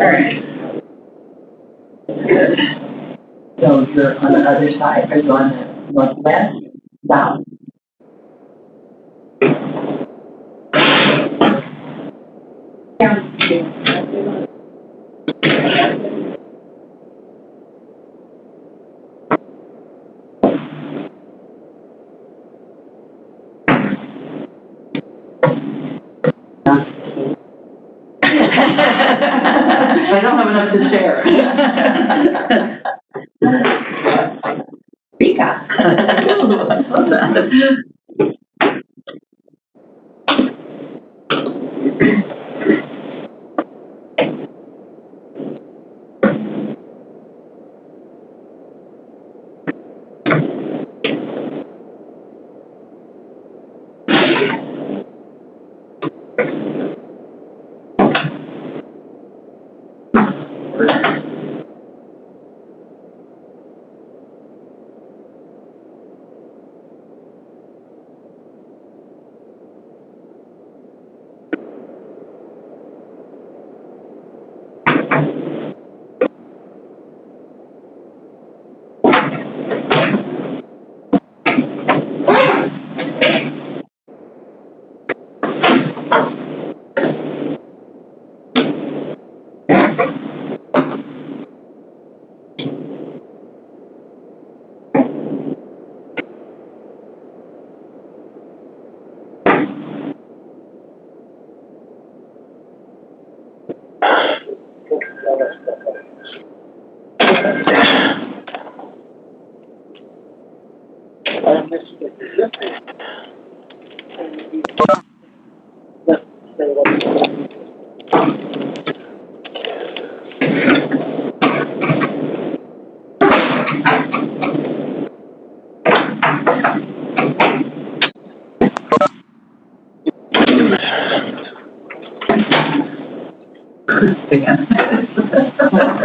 right. Good. So you're on the other side, or you're on the northwest, south. I don't have enough to share. Rika. Love that.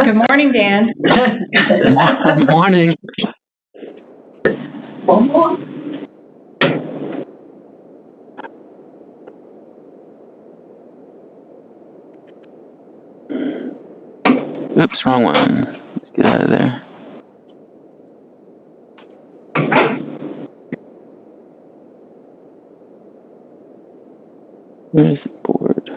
Good morning, Dan. Good morning. One more. Oops, wrong one. Let's get out of there. Where's the board?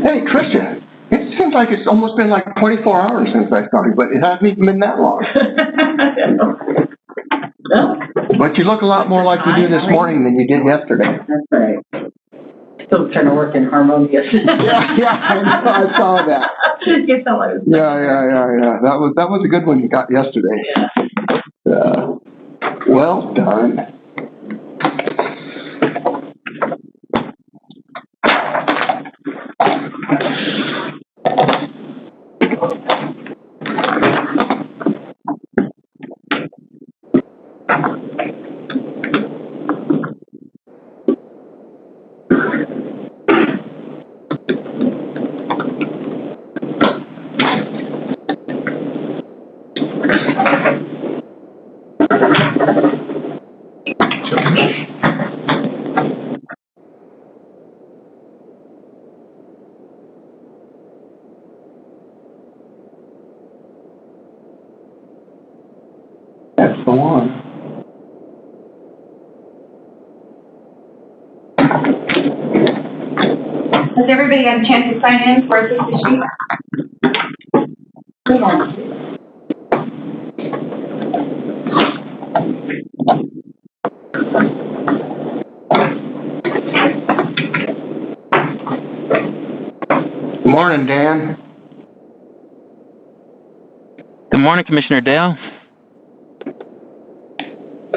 Hey, Tricia, it seems like it's almost been like 24 hours since I started, but it hasn't even been that long. But you look a lot more like you do this morning than you did yesterday. That's right. Still trying to work in harmonious. I saw that. You sound like Yeah. That was a good one you got yesterday. Yeah. Well done. That's the one. everybody had a chance to sign in for a safety sheet? Good morning, Dan. Good morning, Commissioner Dale.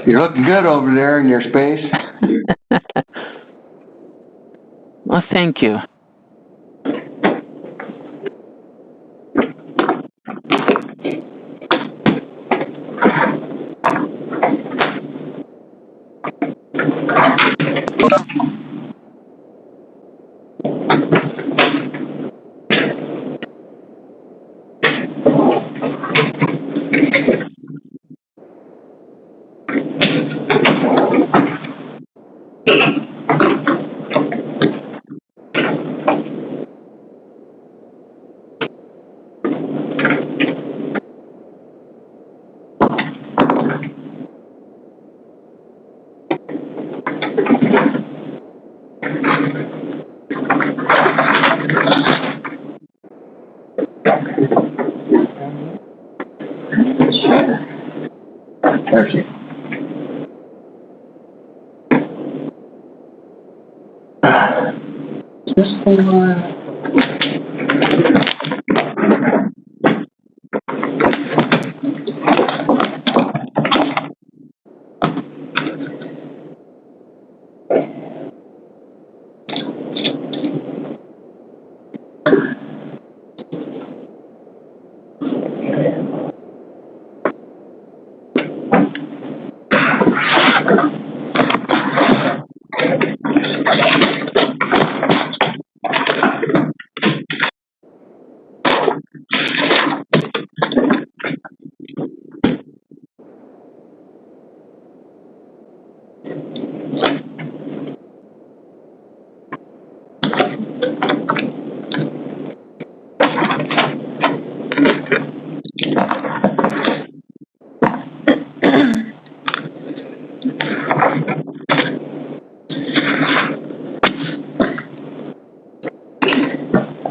You're looking good over there in your space. Well, thank you. There she is. Just one.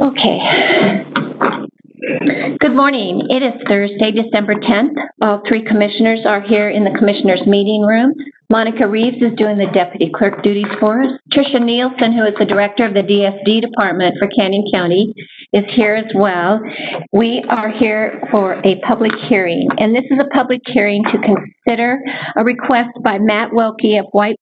Okay. Good morning. It is Thursday, December 10th. All three commissioners are here in the commissioners' meeting room. Monica Reeves is doing the deputy clerk duties for us. Tricia Nielsen, who is the director of the DSD department for Canyon County, is here as well. We are here for a public hearing, and this is a public hearing to consider a request by Matt Welke of White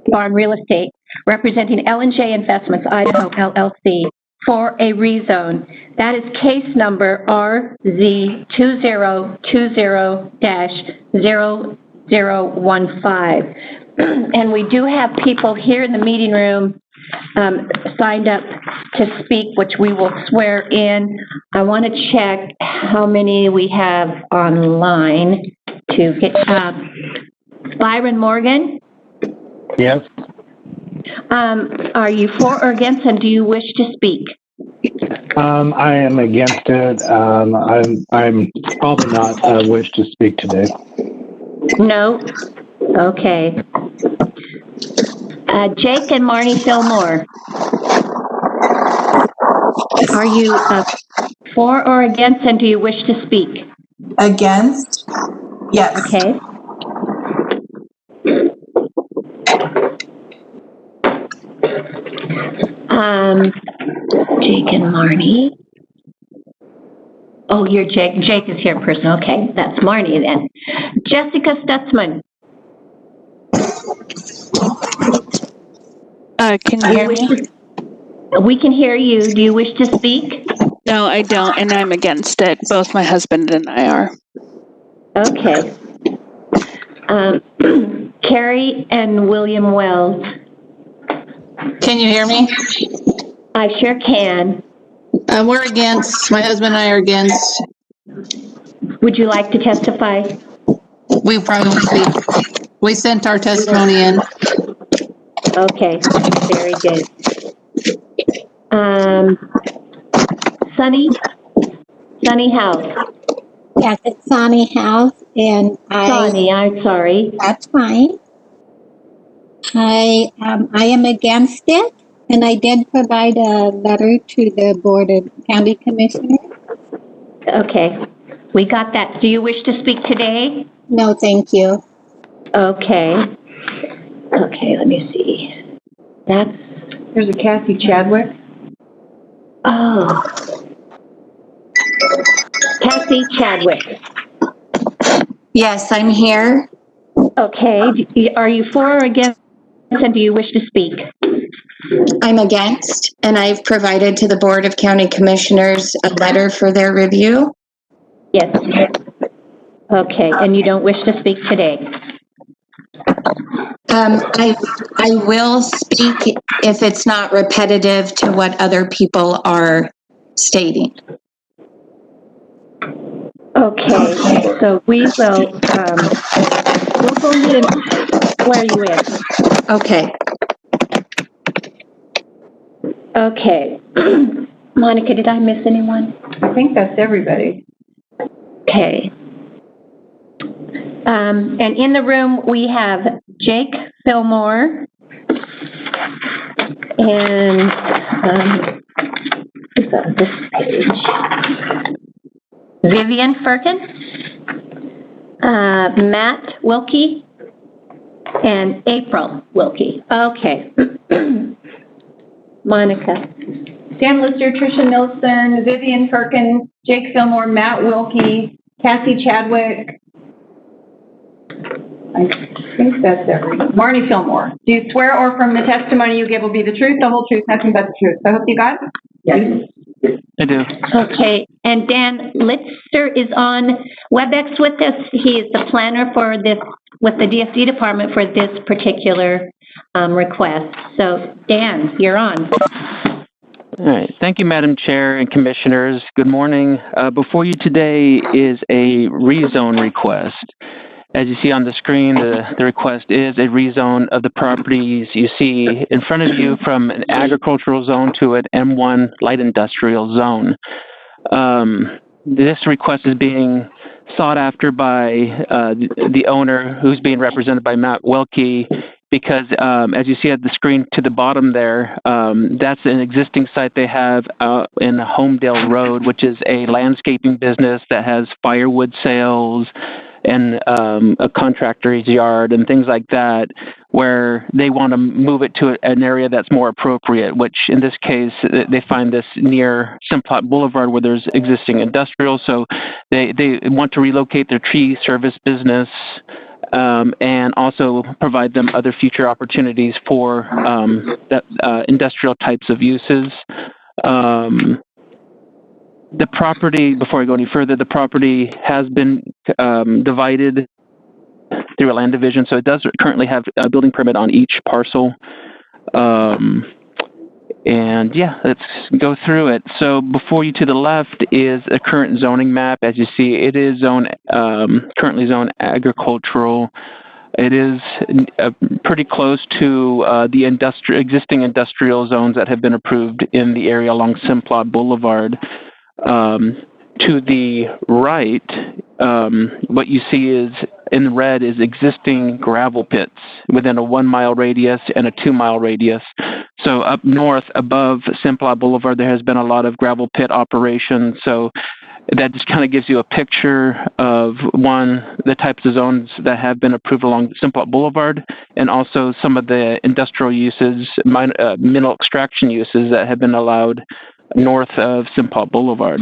Barn Real Estate, representing L&J Investments, Idaho, LLC, for a rezone. That is case number RZ2020-0015. And we do have people here in the meeting room signed up to speak, which we will swear in. I want to check how many we have online to get. Byron Morgan? Yes. Are you for or against, and do you wish to speak? I am against it. I'm probably not wish to speak today. No? Okay. Jake and Marnie Fillmore. Are you for or against, and do you wish to speak? Against? Yes. Okay. Jake and Marnie. Oh, you're Jake. Jake is here in person. Okay, that's Marnie then. Jessica Stutzman. Can you hear me? We can hear you. Do you wish to speak? No, I don't, and I'm against it. Both my husband and I are. Okay. Carrie and William Wells. Can you hear me? I sure can. We're against. My husband and I are against. Would you like to testify? We probably, we sent our testimony in. Okay, very good. Sunny House. Yes, it's Sonny House, and Sonny, I'm sorry. That's fine. I am against it, And I did provide a letter to the Board of County Commissioners. Okay, we got that. Do you wish to speak today? No, thank you. Okay. Okay, let me see. There's a Kathy Chadwick. Oh. Kathy Chadwick. Yes, I'm here. Okay, are you for or against, and do you wish to speak? I'm against, and I've provided to the Board of County Commissioners a letter for their review. Yes. Okay, and you don't wish to speak today? I will speak if it's not repetitive to what other people are stating. Okay, so we will, we'll go ahead and swear you in. Okay. Okay. Monica, did I miss anyone? I think that's everybody. Okay. And in the room, we have Jake Fillmore and this page. Vivian Firkin, Matt Wilkie, and April Wilkie. Okay. Monica. Dan Lister, Tricia Nilsson, Vivian Firkin, Jake Fillmore, Matt Wilkie, Kathy Chadwick. I think that's everyone. Marnie Fillmore. Do you swear or affirm the testimony you give will be the truth, the whole truth, nothing but the truth? I hope you got it. Yes. I do. Okay, and Dan Lister is on WebEx with us. He is the planner for this, with the DFD department for this particular request. So, Dan, you're on. All right. Thank you, Madam Chair and Commissioners. Good morning. Before you today is a rezone request. As you see on the screen, the request is a rezone of the properties you see in front of you from an agricultural zone to an M1 light industrial zone. This request is being sought after by the owner, who's being represented by Matt Welke, because as you see at the screen to the bottom there, that's an existing site they have in Homedale Road, which is a landscaping business that has firewood sales and a contractor's yard and things like that, where they want to move it to an area that's more appropriate, which in this case, they find this near Simplot Boulevard where there's existing industrial. So they want to relocate their tree service business and also provide them other future opportunities for industrial types of uses. The property, before I go any further, the property has been divided through a land division, so it does currently have a building permit on each parcel. And yeah, let's go through it. So before you to the left is a current zoning map. As you see, it is currently zoned agricultural. It is pretty close to the existing industrial zones that have been approved in the area along Simplot Boulevard. To the right, what you see is in red is existing gravel pits within a 1 mile radius and a 2 mile radius. So up north above Simplot Boulevard, there has been a lot of gravel pit operations. So that just kind of gives you a picture of, one, the types of zones that have been approved along Simplot Boulevard, and also some of the industrial uses, mineral extraction uses that have been allowed north of Simplot Boulevard.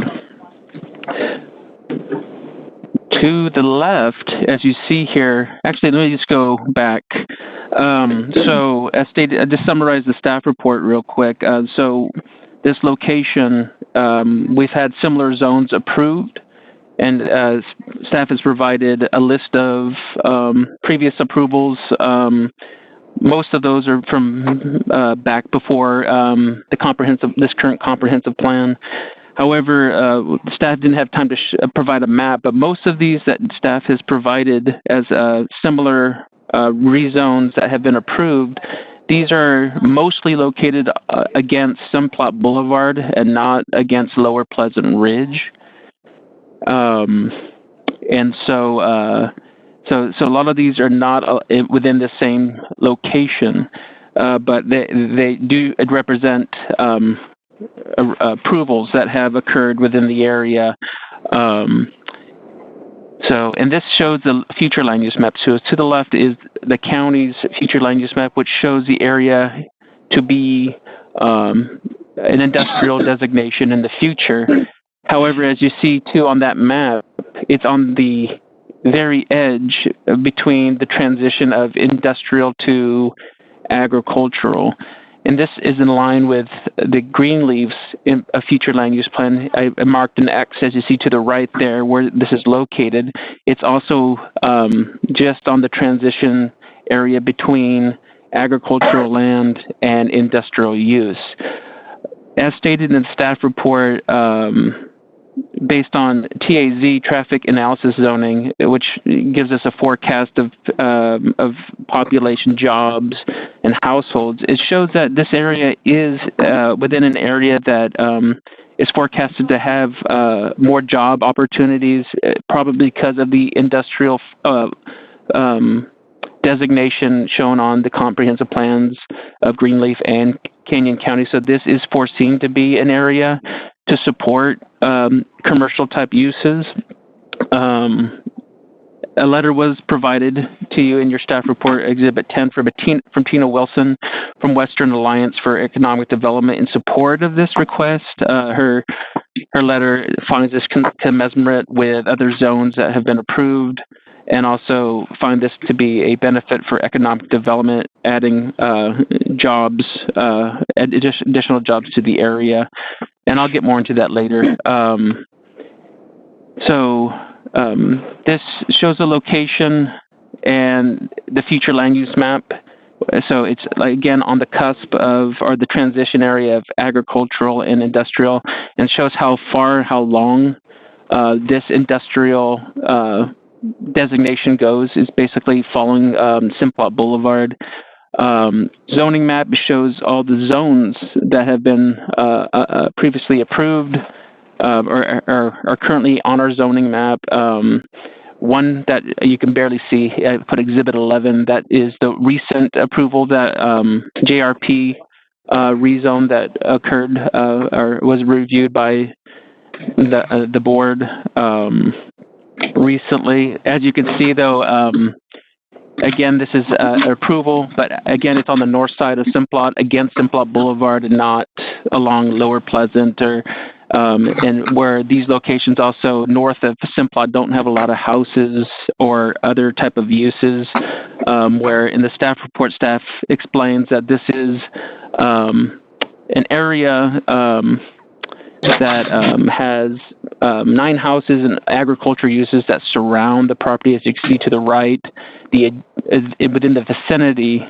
To the left, as you see here, actually, let me just go back. So, as stated, I just summarize the staff report real quick. So, this location, we've had similar zones approved, and staff has provided a list of previous approvals. Most of those are from back before this current comprehensive plan. However, staff didn't have time to provide a map, but most of these that staff has provided as similar rezones that have been approved, these are mostly located against Simplot Boulevard and not against Lower Pleasant Ridge. And so a lot of these are not within the same location. but they do represent approvals that have occurred within the area. And this shows the future land use map. So to the left is the county's future land use map, which shows the area to be an industrial designation in the future. However, as you see too on that map, it's on the very edge between the transition of industrial to agricultural. And this is in line with the Greenleaf's in a future land use plan. I marked an X, as you see to the right there, where this is located. It's also just on the transition area between agricultural land and industrial use. As stated in the staff report, based on TAZ, traffic analysis zoning, which gives us a forecast of population, jobs, and households, it shows that this area is within an area that is forecasted to have more job opportunities, probably because of the industrial designation shown on the comprehensive plans of Greenleaf and Canyon County. So this is foreseen to be an area to support commercial type uses. A letter was provided to you in your staff report, Exhibit 10, from Tina Wilson from Western Alliance for Economic Development in support of this request. Her letter finds this commensurate with other zones that have been approved, and also find this to be a benefit for economic development, adding jobs, additional jobs to the area. And I'll get more into that later. This shows the location and the future land use map. So it's, again, on the cusp of, or the transition area of agricultural and industrial, and shows how far, how long this industrial designation goes. Is basically following Simplot Boulevard. Zoning map shows all the zones that have been previously approved or are currently on our zoning map. One that you can barely see, I put Exhibit 11, that is the recent approval that JRP rezone that occurred or was reviewed by the board recently. As you can see, though, again, this is approval, but again, it's on the north side of Simplot, against Simplot Boulevard, and not along Lower Pleasant, or and where these locations also north of Simplot don't have a lot of houses or other type of uses. Where in the staff report, staff explains that this is an area that has 9 houses and agriculture uses that surround the property, as you can see to the right. Within the vicinity,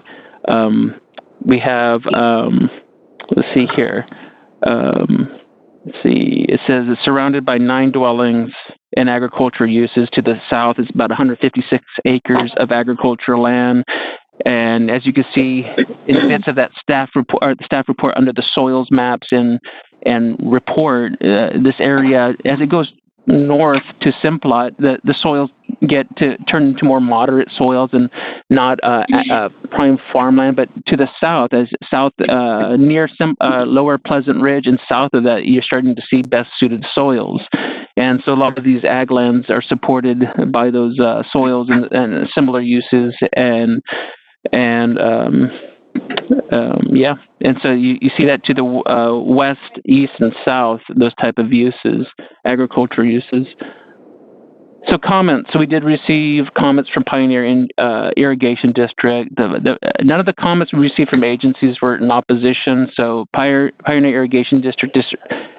we have, let's see here. Let's see, it says it's surrounded by 9 dwellings and agricultural uses. To the south, it's about 156 acres of agricultural land. And as you can see in the bits of that staff report under the soils maps and report, this area, as it goes north to Simplot, the soils get to turn into more moderate soils and not prime farmland. But to the south, near Lower Pleasant Ridge and south of that, you're starting to see best suited soils. And so a lot of these ag lands are supported by those soils and similar uses. And so you see that to the west, east, and south, those type of uses, agriculture uses. So comments. So we did receive comments from Pioneer Irrigation District. None of the comments we received from agencies were in opposition. So Pioneer Irrigation District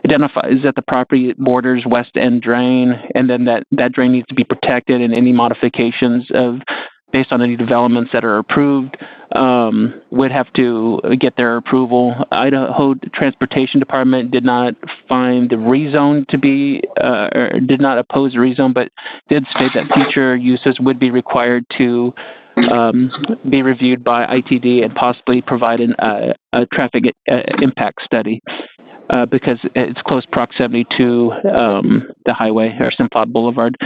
identifies that the property borders west end drain, and then that drain needs to be protected, and any modifications based on any developments that are approved would have to get their approval. Idaho Transportation Department did not find the rezone to be, or did not oppose the rezone, but did state that future uses would be required to be reviewed by ITD and possibly provide a traffic impact study because it's close proximity to the highway, or Simplot Boulevard.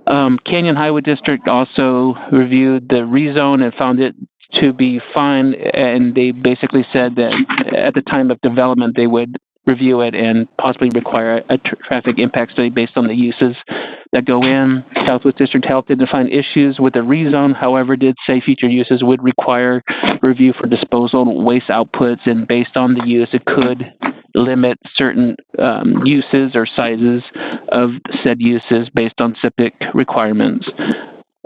Canyon Highway District also reviewed the rezone and found it to be fine, and they basically said that at the time of development they would review it and possibly require a traffic impact study based on the uses that go in. Southwest District Health didn't find issues with the rezone, however, did say future uses would require review for disposal waste outputs, and based on the use, it could limit certain uses or sizes of said uses based on septic requirements.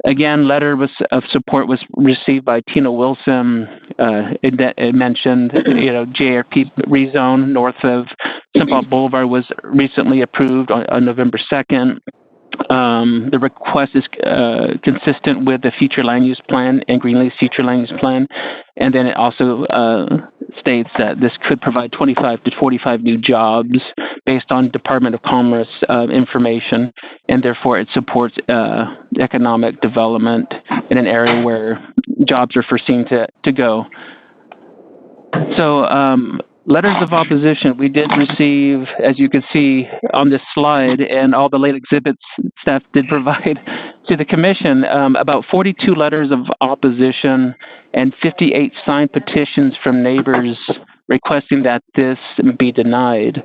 Again, letter of support was received by Tina Wilson. It mentioned, JRP rezone north of St. Paul Boulevard was recently approved on November 2nd. The request is consistent with the future land use plan and Greenleaf's future land use plan. And then it also states that this could provide 25 to 45 new jobs based on Department of Commerce information, and therefore it supports economic development in an area where jobs are foreseen to go. So, letters of opposition, we did receive, as you can see on this slide, and all the late exhibits staff did provide to the commission, about 42 letters of opposition and 58 signed petitions from neighbors requesting that this be denied.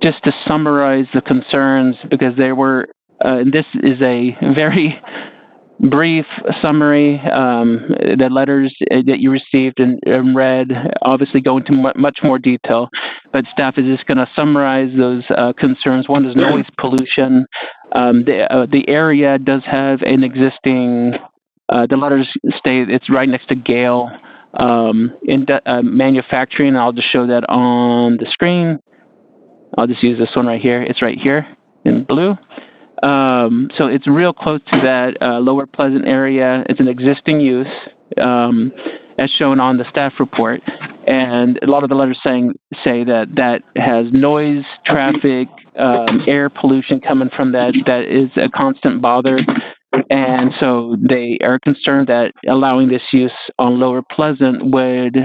Just to summarize the concerns, because there were, this is a very brief summary. The letters that you received and read obviously go into much more detail, but staff is just going to summarize those concerns. One is noise pollution. The area does have an existing, the letters state it's right next to Gale in manufacturing. I'll just show that on the screen. I'll just use this one right here. It's right here in blue. So it's real close to that Lower Pleasant area. It's an existing use, as shown on the staff report. And a lot of the letters say that has noise, traffic, air pollution coming from that is a constant bother. And so they are concerned that allowing this use on Lower Pleasant would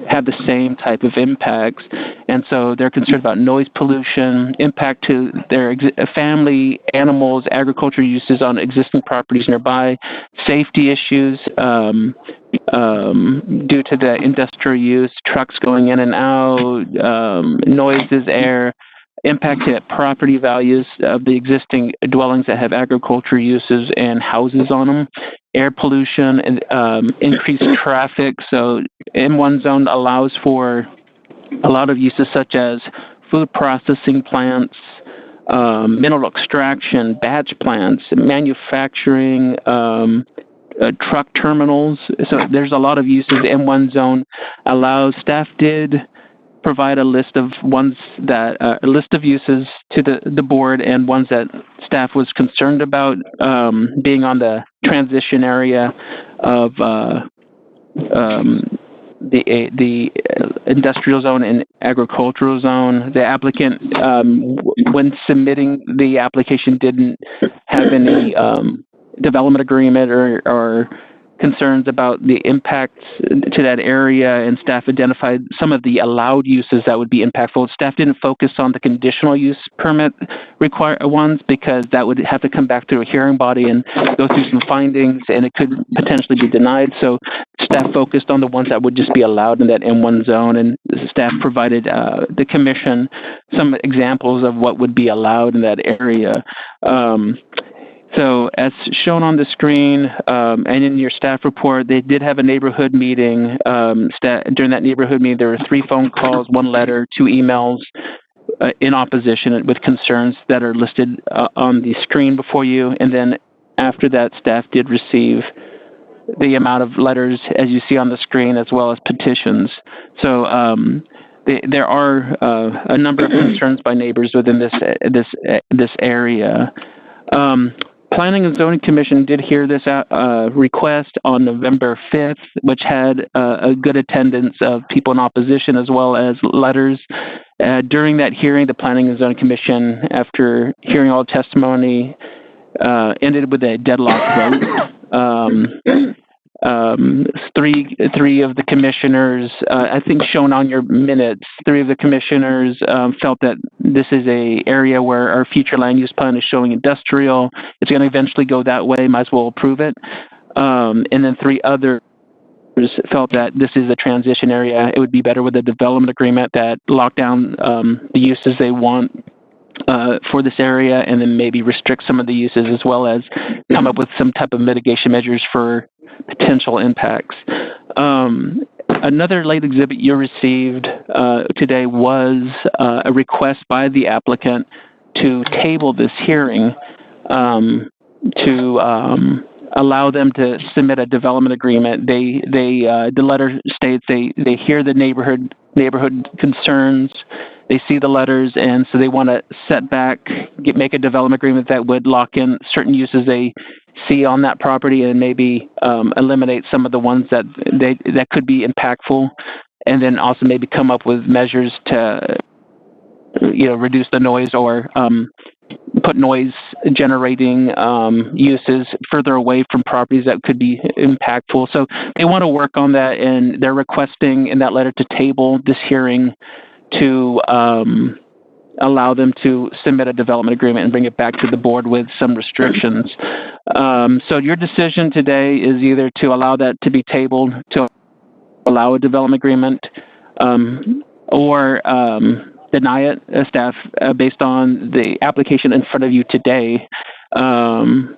have the same type of impacts. And so they're concerned about noise pollution, impact to their family, animals, agriculture uses on existing properties nearby, safety issues due to the industrial use, trucks going in and out, noises, air, impact to property values of the existing dwellings that have agriculture uses and houses on them, air pollution, and increased traffic. So M1 zone allows for a lot of uses such as food processing plants, mineral extraction, batch plants, manufacturing, truck terminals. So there's a lot of uses M1 zone allows. Staff did provide a list of ones that a list of uses to the board, and ones that staff was concerned about being on the transition area of the industrial zone and agricultural zone. The applicant, when submitting the application, didn't have any development agreement or concerns about the impacts to that area, and staff identified some of the allowed uses that would be impactful. Staff didn't focus on the conditional use permit ones, because that would have to come back through a hearing body and go through some findings, and it could potentially be denied. So staff focused on the ones that would just be allowed in that M1 zone, and staff provided the commission some examples of what would be allowed in that area. So as shown on the screen and in your staff report, they did have a neighborhood meeting. During that neighborhood meeting, there were 3 phone calls, 1 letter, 2 emails in opposition with concerns that are listed on the screen before you. And then after that, staff did receive the amount of letters as you see on the screen, as well as petitions. So there are a number of concerns by neighbors within this area. Planning and Zoning Commission did hear this request on November 5th, which had a good attendance of people in opposition as well as letters. During that hearing, the Planning and Zoning Commission, after hearing all testimony, ended with a deadlock vote. Three of the commissioners, I think shown on your minutes, 3 of the commissioners felt that this is a area where our future land use plan is showing industrial. It's going to eventually go that way. Might as well approve it. and then 3 others felt that this is a transition area. It would be better with a development agreement that locked down the uses they want for this area, and then maybe restrict some of the uses, as well as come up with some type of mitigation measures for potential impacts. Another late exhibit you received today was a request by the applicant to table this hearing to allow them to submit a development agreement. The letter states they hear the neighborhood concerns, they see the letters, and so they want to set back, make a development agreement that would lock in certain uses they see on that property, and maybe eliminate some of the ones that could be impactful, and then also maybe come up with measures to reduce the noise, or put noise generating uses further away from properties that could be impactful. So they want to work on that, and they're requesting in that letter to table this hearing to allow them to submit a development agreement and bring it back to the board with some restrictions. So your decision today is either to allow that to be tabled, to allow a development agreement, or deny it, staff, based on the application in front of you today, and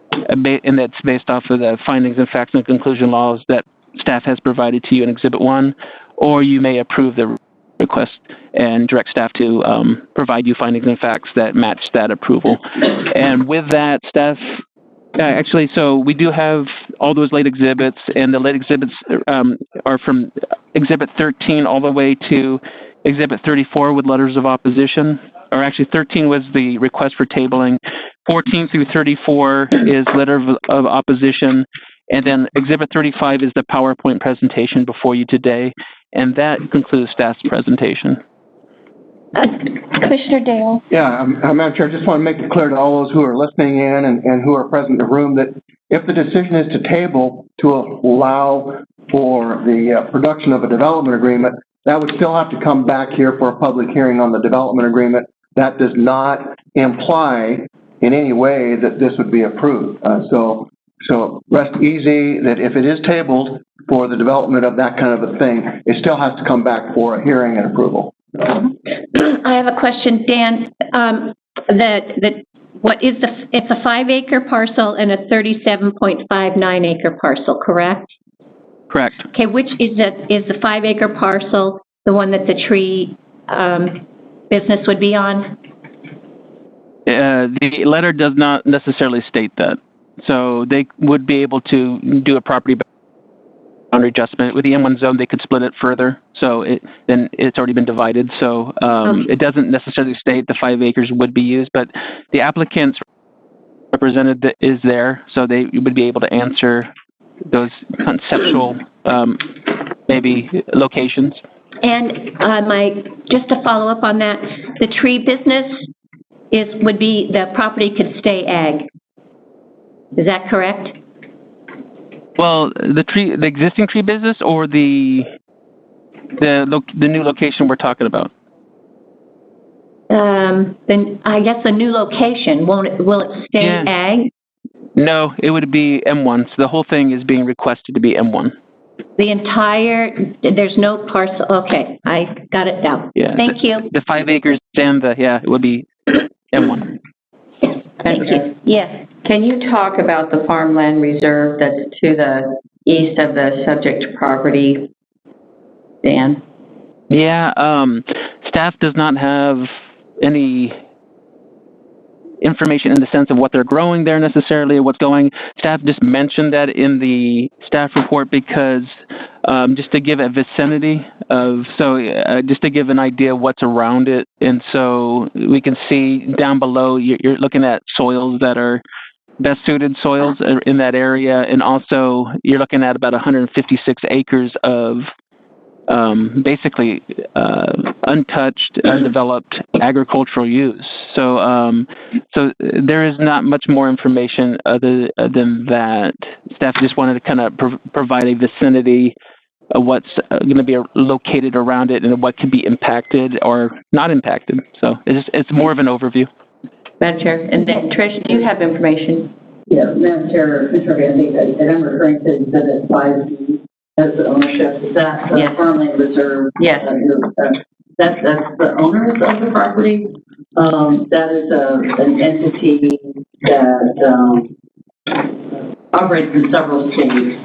that's based off of the findings and facts and conclusion laws that staff has provided to you in Exhibit 1, or you may approve the request and direct staff to provide you findings and facts that match that approval. And with that, staff, so we do have all those late exhibits, and the late exhibits are from Exhibit 13 all the way to Exhibit 34 with letters of opposition. Or actually, 13 was the request for tabling. 14 through 34 is letter of opposition. And then Exhibit 35 is the PowerPoint presentation before you today. And that concludes staff's presentation. Commissioner Dale. Yeah, Madam Chair, I just want to make it clear to all those who are listening in and who are present in the room that if the decision is to table to allow for the production of a development agreement, that would still have to come back here for a public hearing on the development agreement. That does not imply in any way that this would be approved. So rest easy that if it is tabled for the development of that kind of a thing, it still has to come back for a hearing and approval. I have a question, Dan. It's a 5-acre parcel and a 37.59 acre parcel, correct? Correct. Okay, which is the 5-acre parcel, the one that the tree business would be on? The letter does not necessarily state that. So they would be able to do a property boundary adjustment. With the M1 zone, they could split it further. So then it's already been divided. So it doesn't necessarily state the 5 acres would be used, but the applicant's representative is there, so they would be able to answer those conceptual maybe locations. And just to follow up on that, the tree business would be the property could stay ag. Is that correct? Well, the existing tree business, or the new location we're talking about? Then I guess the new location, will it stay ag? No, it would be M1. So the whole thing is being requested to be M1. There's no parcel. Okay, I got it down. Yeah. Thank you. The 5 acres and it would be M1. Thank you. Yes. Can you talk about the farmland reserve that's to the east of the subject property, Dan? Yeah, staff does not have any information in the sense of what they're growing there necessarily, or what's going. Staff just mentioned that in the staff report because just to give a vicinity of, just to give an idea of what's around it. And so we can see down below, you're looking at soils that are best suited soils in that area. And also you're looking at about 156 acres of basically untouched, undeveloped agricultural use. So there is not much more information other than that. Staff just wanted to kind of provide a vicinity of what's going to be located around it and what can be impacted or not impacted. So it's more of an overview. Madam Chair, and then Trish, do you have information? Yeah, Madam Chair, Commissioner Van Dijk, and I'm referring to Exhibit 5B as the ownership. Is that the farmland reserve? Yes. That's the owners of the property. That is an entity that operates in several states.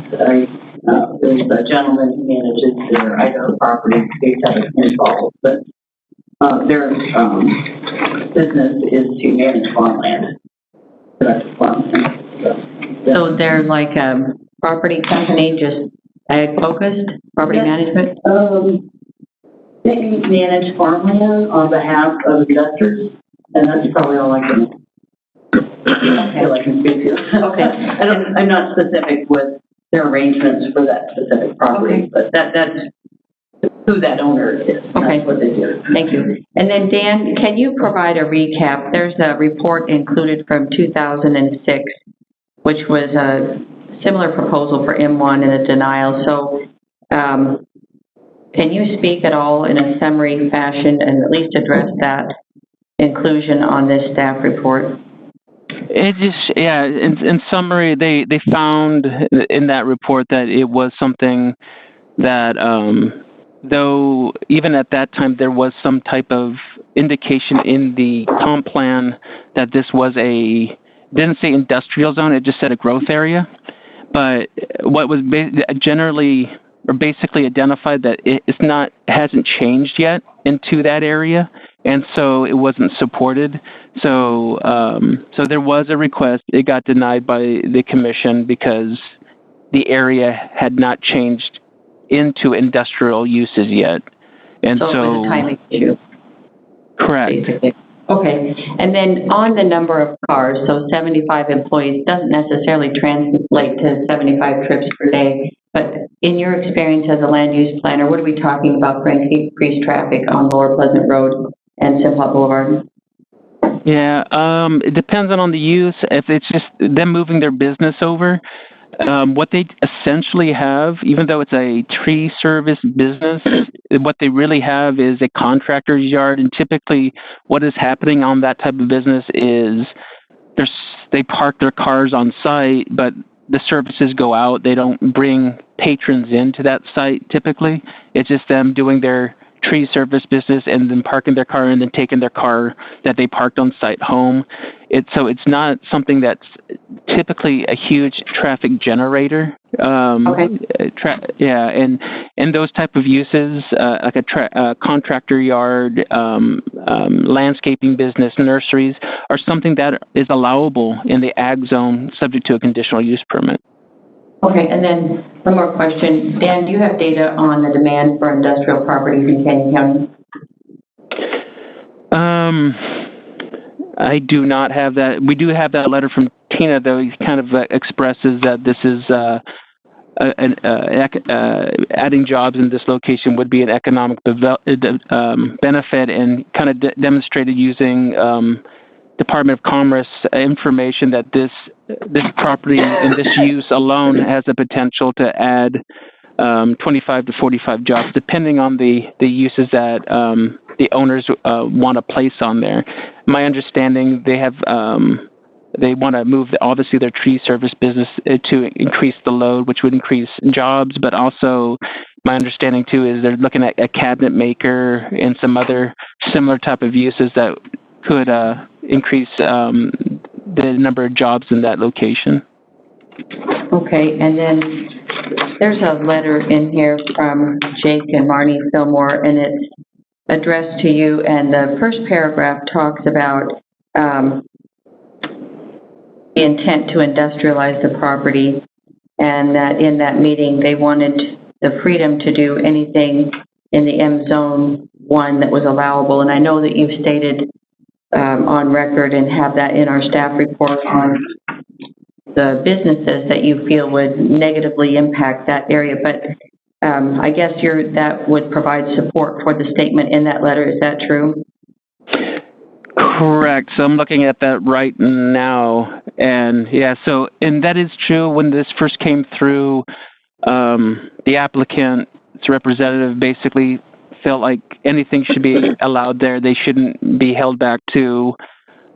There's a gentleman who manages their Idaho property. States haven't involved, but their business is to manage farmland. So they're like a property company, just ag focused, property management? They manage farmland on behalf of investors, and that's probably all I can speak to. Okay. I'm not specific with their arrangements for that specific property, but that's who that owner is. Okay. That's what they do. Thank you. And then Dan, can you provide a recap? There's a report included from 2006, which was a similar proposal for M1 and a denial. So can you speak at all in a summary fashion and at least address that inclusion on this staff report? It just, yeah, in summary, they found in that report that it was something that, though even at that time there was some type of indication in the comp plan that this was didn't say industrial zone, it just said a growth area. But what was generally or basically identified that it hasn't changed yet into that area, and so it wasn't supported. So so there was a request. It got denied by the commission because the area had not changed into industrial uses yet, and so it was a timing issue. Correct. Basically. Okay, and then on the number of cars, so 75 employees doesn't necessarily translate to 75 trips per day, but in your experience as a land use planner, what are we talking about for increased traffic on Lower Pleasant Road and Simplot Boulevard? Yeah, it depends on the use. If it's just them moving their business over, what they essentially have, even though it's a tree service business, what they really have is a contractor's yard. And typically what is happening on that type of business is they park their cars on site, but the services go out. They don't bring patrons into that site typically. It's just them doing their tree service business and then parking their car and then taking their car that they parked on site home. So it's not something that's typically a huge traffic generator. And those type of uses, like a contractor yard, landscaping business, nurseries, are something that is allowable in the ag zone subject to a conditional use permit. Okay, and then one more question. Dan, do you have data on the demand for industrial properties in Canyon County? I do not have that. We do have that letter from Tina, though. He kind of expresses that this is adding jobs in this location would be an economic benefit, and kind of demonstrated using Department of Commerce information that this property and this use alone has the potential to add 25 to 45 jobs, depending on the uses that the owners want to place on there. My understanding, they want to move obviously their tree service business to increase the load, which would increase jobs, but also my understanding too is they're looking at a cabinet maker and some other similar type of uses that could increase the number of jobs in that location. Okay, and then there's a letter in here from Jake and Marnie Fillmore, and it's addressed to you, and the first paragraph talks about the intent to industrialize the property, and that in that meeting they wanted the freedom to do anything in the M Zone 1 that was allowable. And I know that you've stated on record and have that in our staff report on the businesses that you feel would negatively impact that area, but I guess that would provide support for the statement in that letter. Is that true? Correct. So I'm looking at that right now, and and that is true. When this first came through, the applicant's representative basically felt like anything should be allowed there. They shouldn't be held back to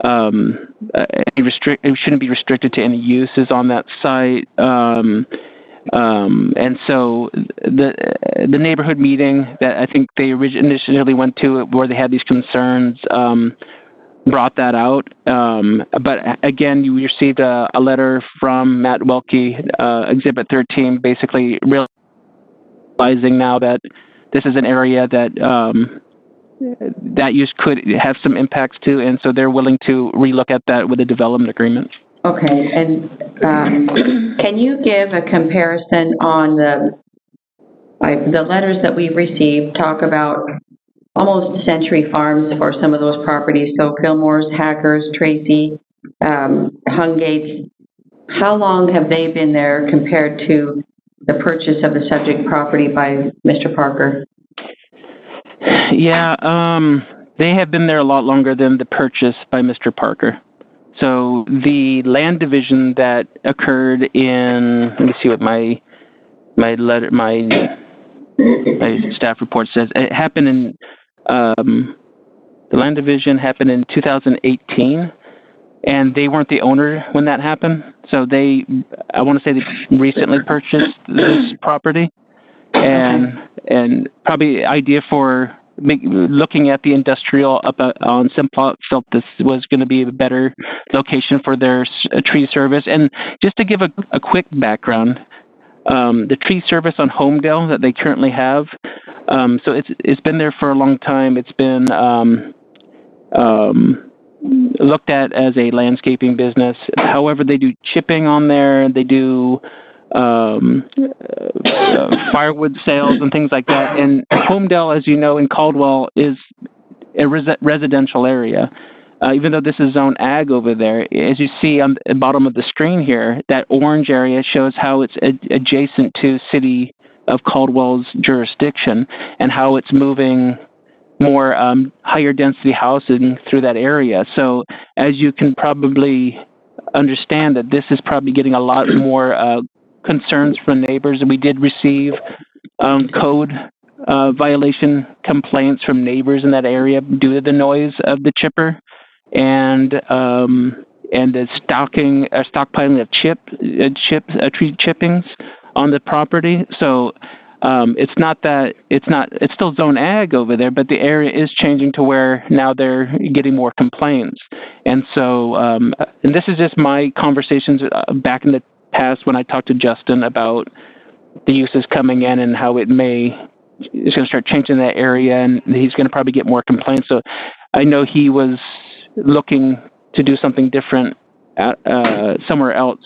it shouldn't be restricted to any uses on that site. And so the neighborhood meeting that I think they initially went to, where they had these concerns, brought that out. But again, you received a letter from Matt Welke, Exhibit 13, basically realizing now that this is an area that that use could have some impacts to, and so they're willing to relook at that with a development agreement. Okay, and can you give a comparison on the letters that we received talk about almost century farms for some of those properties, so Fillmore's, Hackers, Tracy, Hungate's. How long have they been there compared to the purchase of the subject property by Mr. Parker? Yeah, they have been there a lot longer than the purchase by Mr. Parker. So the land division that occurred in, let me see what my staff report says. It happened in, the land division happened in 2018, and they weren't the owner when that happened. So I want to say they recently purchased this property, and probably idea for looking at the industrial up on Simplot, felt this was going to be a better location for their tree service. And just to give a quick background, the tree service on Homedale that they currently have, so it's been there for a long time. It's been looked at as a landscaping business. However, they do chipping on there. They do firewood sales and things like that. And Homedale, as you know, in Caldwell is a residential area. Even though this is zone ag over there, as you see on the bottom of the screen here, that orange area shows how it's adjacent to City of Caldwell's jurisdiction and how it's moving more higher density housing through that area. So as you can probably understand, that this is probably getting a lot more concerns from neighbors. We did receive code violation complaints from neighbors in that area due to the noise of the chipper and the stockpiling of tree chippings on the property. So it's still zone ag over there, but the area is changing to where now they're getting more complaints. And so, and this is just my conversations back in the past when I talked to Justin about the uses coming in and how it's going to start changing that area, and he's going to probably get more complaints. So I know he was looking to do something different somewhere else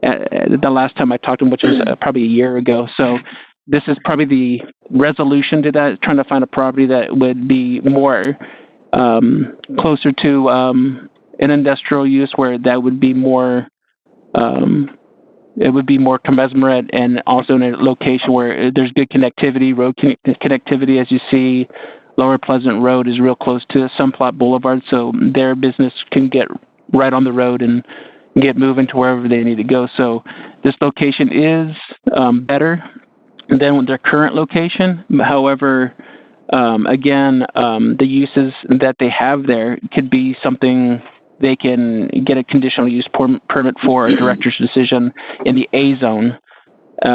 the last time I talked to him, which was probably a year ago. So this is probably the resolution to that, trying to find a property that would be more closer to an industrial use, where that would be more it would be more commensurate, and also in a location where there's good connectivity, road connectivity. As you see, Lower Pleasant Road is real close to Sunplot Boulevard, so their business can get right on the road and get moving to wherever they need to go. So this location is better than their current location. However, again, the uses that they have there could be something they can get a conditional use permit for, a director's decision in the A zone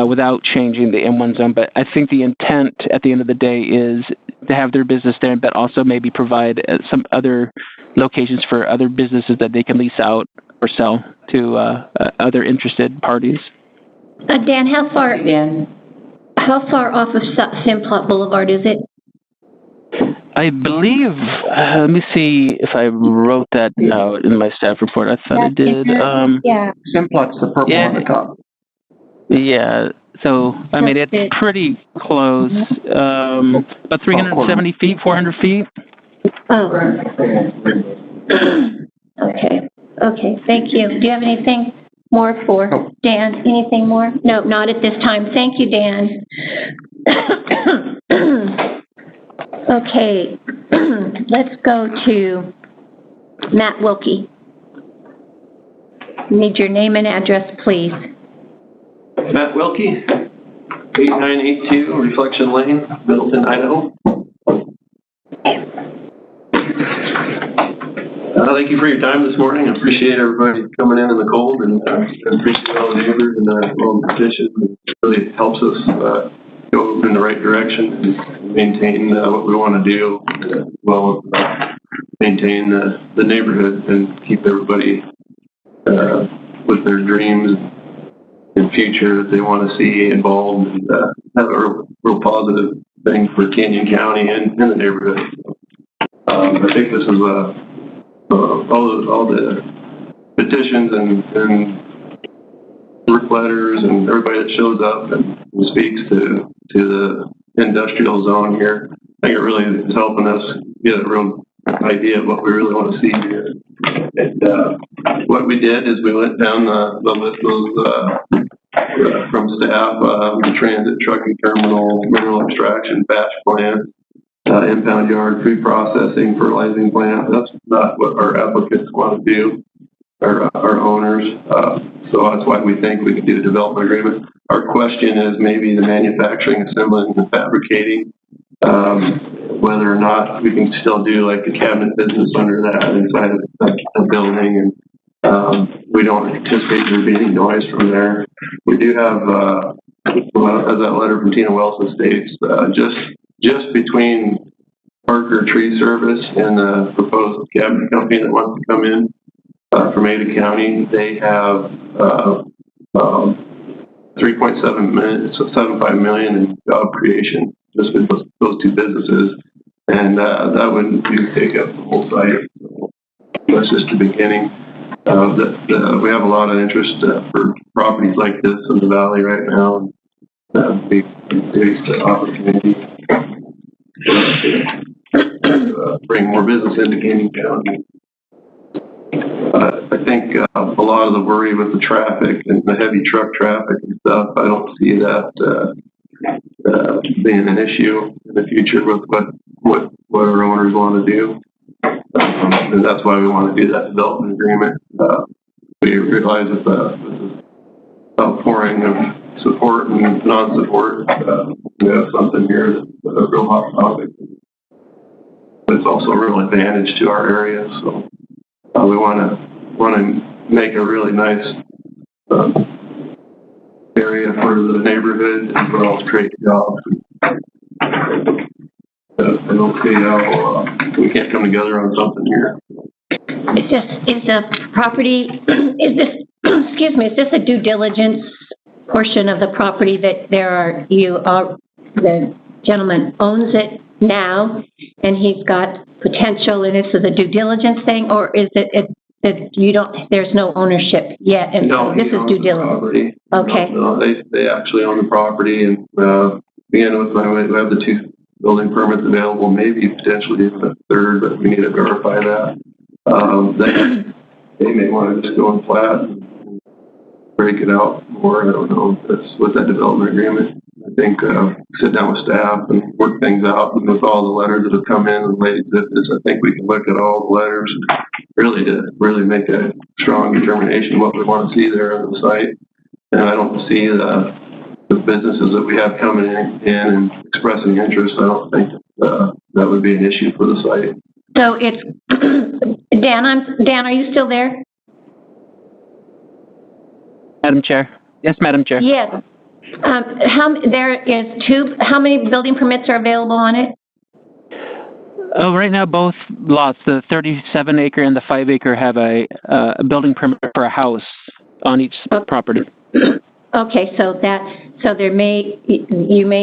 without changing the M1 zone. But I think the intent at the end of the day is to have their business there, but also maybe provide some other locations for other businesses that they can lease out or sell to other interested parties. Dan, how far off of Simplot Boulevard is it? I believe, let me see if I wrote that out in my staff report. I thought I did. Yeah. Simplot's the purple on the top. Yeah, so, I mean, it's pretty close. About 370 feet, 400 feet. Oh. Okay, thank you. Do you have anything more for Dan? Anything more? No, not at this time. Thank you, Dan. Okay, let's go to Matt Wilkie. Need your name and address, please. Matt Wilkie, 8982 Reflection Lane, Middleton, Idaho. thank you for your time this morning. I appreciate everybody coming in the cold, and appreciate all the neighbors and all the petitions. It really helps us go in the right direction and maintain what we want to do, as well as maintain the neighborhood and keep everybody with their dreams and future that they want to see involved, and have a real positive thing for Canyon County and the neighborhood. I think this is all the petitions and work letters and everybody that shows up and speaks to the industrial zone here. I think it really is helping us get a real idea of what we really want to see here. And what we did is we went down the list of from staff, the transit trucking terminal, mineral extraction, batch plant, impound yard, food processing, fertilizing plant. That's not what our applicants want to do, our owners. So that's why we think we can do a development agreement. Our question is maybe the manufacturing, assembling, and fabricating, whether or not we can still do like the cabinet business under that inside of the building. And we don't anticipate there being any noise from there. We do have, as that letter from Tina Wilson states, just between Parker Tree Service and the proposed cabinet company that wants to come in from Ada County, they have 3.75 million in job creation just with those two businesses, and that wouldn't take up the whole site. So that's just the beginning. We have a lot of interest for properties like this in the valley right now. Big opportunity to bring more business into Canyon County. I think a lot of the worry with the traffic and the heavy truck traffic and stuff, I don't see that being an issue in the future with what our owners want to do. And that's why we want to do that development agreement. We realize that this outpouring of support and non-support, we have something here that's a real hot topic. But it's also a real advantage to our area. So we want to make a really nice area for the neighborhood as well as create jobs. I don't see how we can't come together on something here. Is the property, is this a due diligence portion of the property that the gentleman owns it now and he's got potential and this is a due diligence thing, or is it that there's no ownership yet and no, this is due diligence? Okay. No, they actually own the property, and again, we have the two building permits available, maybe potentially even a third, but we need to verify that. They may want to just go in flat and break it out more. I don't know. That's with that development agreement. I think sit down with staff and work things out, and with all the letters that have come in and late exhibits, I think we can look at all the letters and really make a strong determination what we want to see there on the site. And I don't see the businesses that we have coming in and expressing interest. I don't think that would be an issue for the site. So it's Dan, are you still there? Madam Chair. Yes, Madam Chair. Yes. How many building permits are available on it? Oh, right now both lots, the 37-acre and the 5-acre, have a building permit for a house on each property. Okay, so you may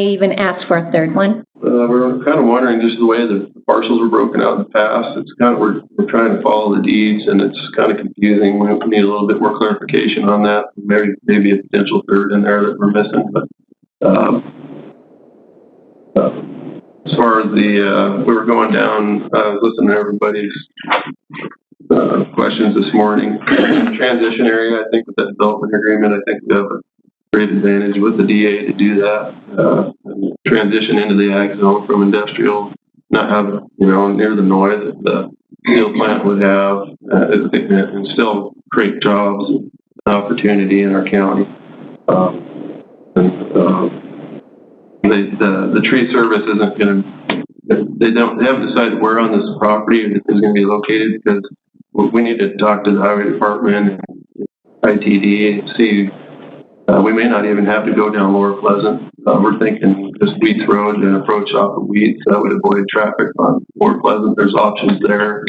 even ask for a third one. We're kind of wondering just the way the parcels were broken out in the past. It's kind of we're trying to follow the deeds, and it's kind of confusing. We need a little bit more clarification on that. Maybe a potential third in there that we're missing. But as far as we were going down, listening to everybody's questions this morning. In the transition area, I think with that development agreement, I think we have a great advantage with the DA to do that, and transition into the ag zone from industrial, not have, near the noise that the steel plant would have, and still create jobs and opportunity in our county. The tree service isn't going to, they haven't decided where on this property it is going to be located, because we need to talk to the highway department and ITD and see, we may not even have to go down Lower Pleasant. We're thinking just Wheats Road and approach off of Wheats. That would avoid traffic on Lower Pleasant. There's options there.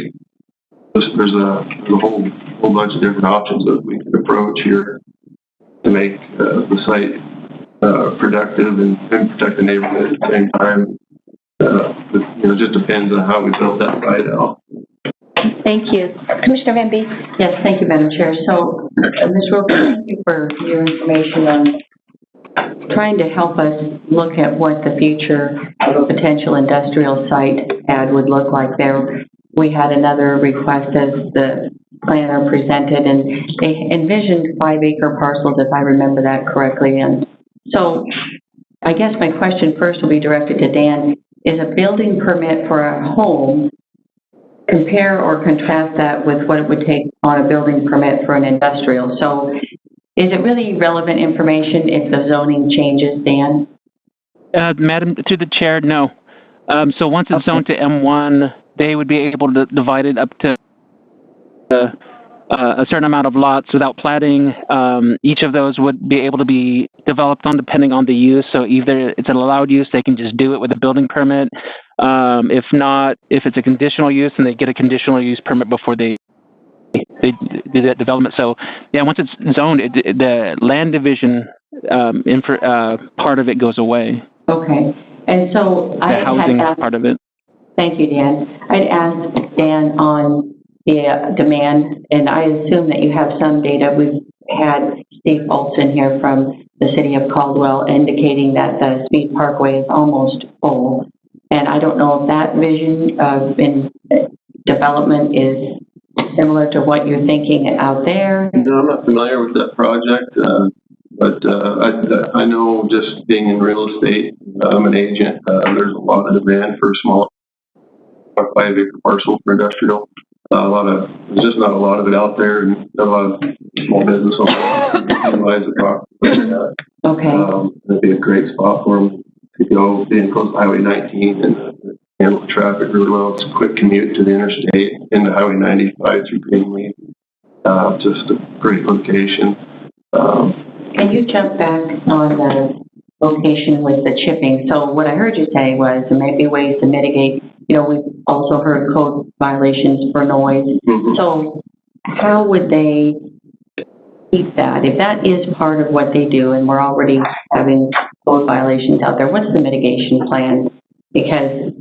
There's a whole bunch of different options that we can approach here to make the site productive and protect the neighborhood at the same time. It just depends on how we build that site out. Thank you. Commissioner Van Beek? Yes, thank you, Madam Chair. So, Ms. Roper, thank you for your information on trying to help us look at what the future of a potential industrial site ad would look like there. We had another request as the planner presented, and they envisioned 5-acre parcels, if I remember that correctly. And so I guess my question first will be directed to Dan. Is a building permit for a home, compare or contrast that with what it would take on a building permit for an industrial? So is it really relevant information if the zoning changes, Dan? Madam, through the chair, no. So once it's zoned to M1, they would be able to divide it up to a certain amount of lots without platting. Each of those would be able to be developed on depending on the use. So either it's an allowed use, they can just do it with a building permit. If not, if it's a conditional use, then they get a conditional use permit before they do that development. So yeah, once it's zoned, the land division part of it goes away. Okay. And so I the housing had asked, part of it. Thank you, Dan. I'd asked Dan on the demand, and I assume that you have some data. We've had Steve Olson here from the city of Caldwell indicating that the Speed Parkway is almost full. And I don't know if that vision in development is similar to what you're thinking out there. No, I'm not familiar with that project, but I know just being in real estate, I'm an agent, there's a lot of demand for small 5-acre parcel for industrial. There's just not a lot of it out there, and not a lot of small business owners utilize it properly. Okay. It'd be a great spot for them to go, being close to Highway 19 and handle the traffic really well. It's a quick commute to the interstate into Highway 95 through Greenleaf. Just a great location. Can you jump back on the location with the chipping? So what I heard you say was there may be ways to mitigate. You know, we've also heard code violations for noise. Mm-hmm. So how would they keep that? If that is part of what they do and we're already having code violations out there, what's the mitigation plan? Because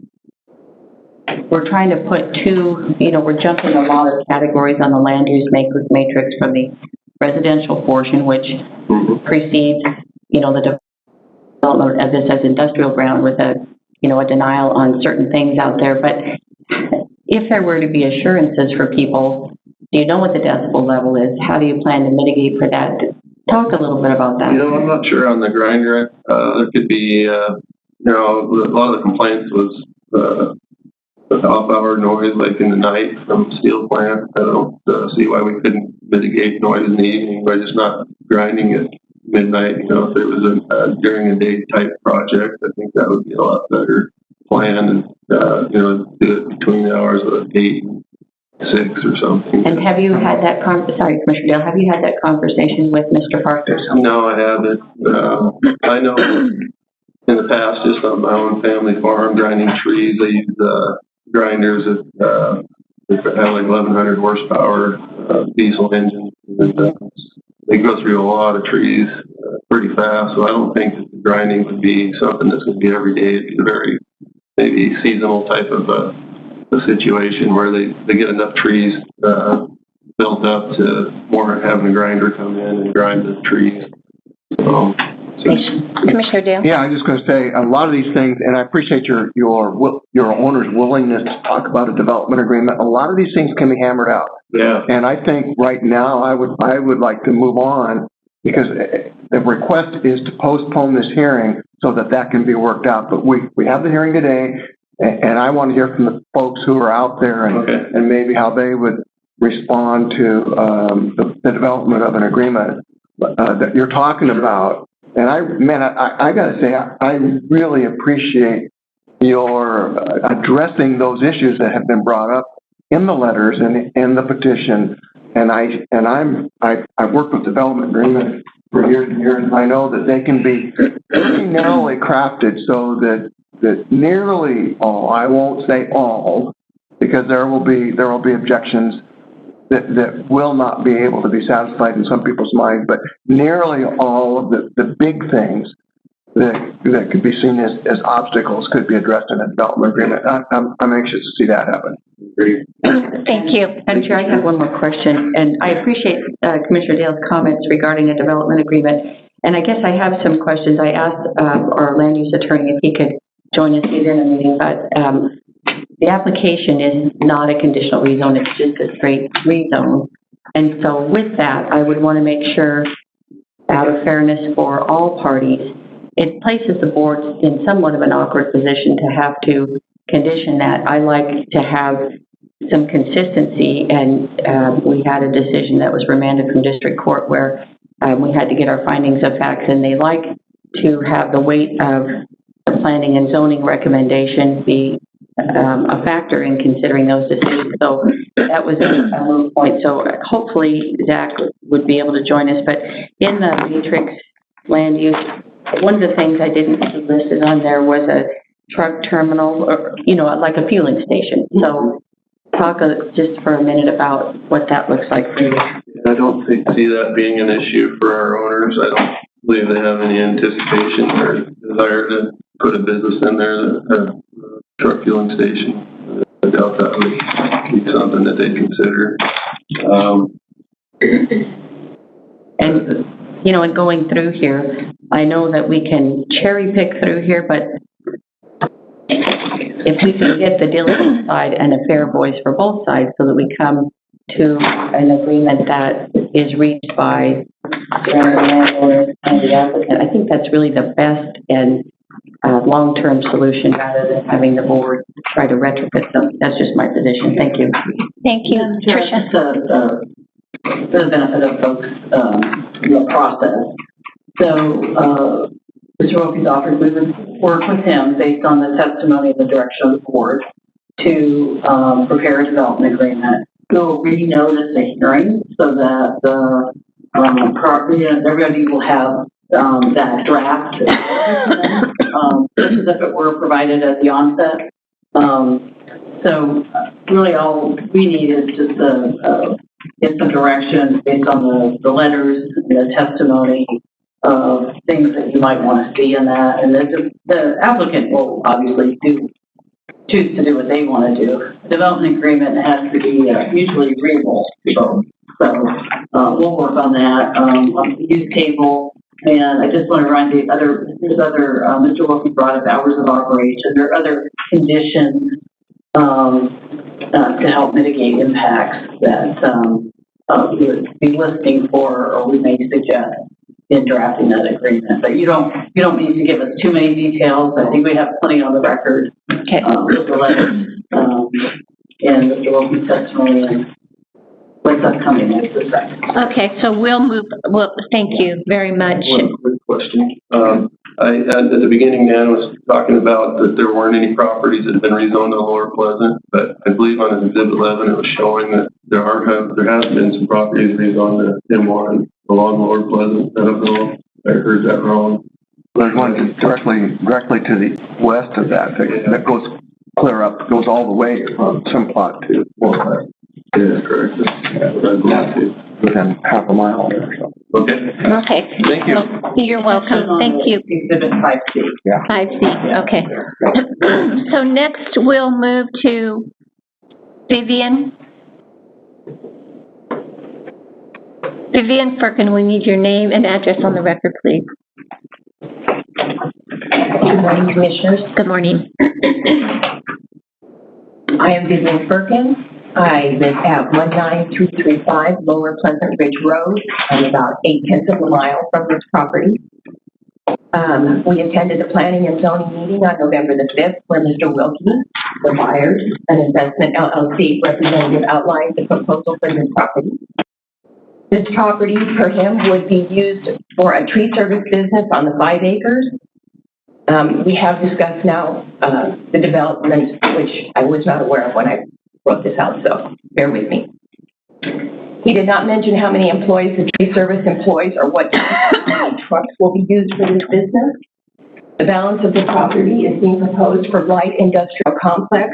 we're trying to put we're jumping a lot of categories on the land use matrix from the residential portion, which precedes, the development of this as industrial ground with a denial on certain things out there. But if there were to be assurances for people, do you know what the decibel level is? How do you plan to mitigate for that? Talk a little bit about that. I'm not sure on the grinder. There could be, a lot of the complaints was the off-hour noise, like in the night from steel plant. I don't see why we couldn't mitigate noise in the evening by just not grinding at midnight. If it was a during a day type project, I think that would be a lot better plan, and do it between the hours of 8 and 6 or something. And have you had that Commissioner Dale, have you had that conversation with Mr. Parker? No, I haven't. I know in the past, just on my own family farm, grinding trees, I use grinders that have like 1,100 horsepower diesel engines, and they go through a lot of trees pretty fast. So I don't think that the grinding would be something that's going to be every day. It'd be a very maybe seasonal type of a situation where they get enough trees built up to more having a grinder come in and grind the trees. Commissioner Dale? Yeah, I'm just going to say a lot of these things, and I appreciate your owner's willingness to talk about a development agreement. A lot of these things can be hammered out. Yeah. And I think right now I would like to move on, because the request is to postpone this hearing so that can be worked out. But we have the hearing today, and I want to hear from the folks who are out there and maybe how they would respond to the development of an agreement that you're talking about. And I got to say, I really appreciate your addressing those issues that have been brought up in the letters and in the petition, and I've worked with development agreements for years and years, and I know that they can be very narrowly crafted so that nearly all, I won't say all, because there will be objections that will not be able to be satisfied in some people's minds, but nearly all of the big things that could be seen as obstacles could be addressed in a development agreement. I'm anxious to see that happen. Thank you. Madam Chair, I have one more question, and I appreciate Commissioner Dale's comments regarding a development agreement. And I guess I have some questions. I asked our land use attorney if he could join us either in a meeting, but the application is not a conditional rezone, it's just a straight rezone. And so with that, I would want to make sure, out of fairness for all parties, it places the board in somewhat of an awkward position to have to condition that. I like to have some consistency, and we had a decision that was remanded from district court where we had to get our findings of facts, and they like to have the weight of the planning and zoning recommendation be a factor in considering those decisions. So that was a moot point. So hopefully Zach would be able to join us. But in the matrix land use, one of the things I didn't see listed on there was a truck terminal, or, you know, like a fueling station. So talk just for a minute about what that looks like for you. I don't see that being an issue for our owners. I don't believe they have any anticipation or desire to put a business in there, a truck fueling station. I doubt that would be something that they'd consider. And, you know, in going through here, I know that we can cherry pick through here, but if we can get the diligent side and a fair voice for both sides so that we come to an agreement that is reached by the landowner and the applicant, I think that's really the best and long-term solution rather than having the board try to retrofit them. That's just my position. Thank you. Thank you, Tricia. For the benefit of folks in the process. So, Mr. Wilkie's offered we would work with him based on the testimony and the direction of the board to prepare a development agreement. We'll renotice the hearing so that the everybody will have that draft just as if it were provided at the onset. So really all we need is just get some direction based on the letters, the testimony of things that you might want to see in that. And the applicant will obviously choose to do what they want to do. The development agreement has to be mutually agreeable to both. So we'll work on that on the use table. And I just want to remind Mr. Wilkie brought up hours of operation. There are other conditions to help mitigate impacts that we would be listening for or we may suggest in drafting that agreement. But you don't need to give us too many details. I think we have plenty on the record. Okay. With the letters and Mr. Wilkie's testimony and what's upcoming next is right. Okay, so we'll move. Well, thank you very much. One quick question. At the beginning, Dan was talking about that there weren't any properties that had been rezoned to Lower Pleasant, but I believe on Exhibit 11 it was showing that there has been some properties rezoned to M1 along Lower Pleasant. I don't know if I heard that wrong. There's one directly to the west of that goes clear up, goes all the way from some plot to Lower. Yeah, correct. Within half a mile or so. Okay. Okay. Thank you. Well, you're welcome. Thank you. Exhibit 5C. Yeah. 5C. Okay. So next we'll move to Vivian. Vivian Firkin, we need your name and address on the record, please. Good morning, Commissioners. Good morning. I am Vivian Firkin. I live at 19335 Lower Pleasant Ridge Road. I'm about 8/10 of a mile from this property. We attended the Planning and Zoning meeting on November the 5th where Mr. Wilkie, the buyers, an investment LLC representative, outlined the proposal for this property. This property, for him, would be used for a tree service business on the 5 acres. We have discussed now the development, which I was not aware of when I wrote this out, so bear with me. He did not mention how many employees the tree service employs or what trucks will be used for this business. The balance of the property is being proposed for light industrial complex.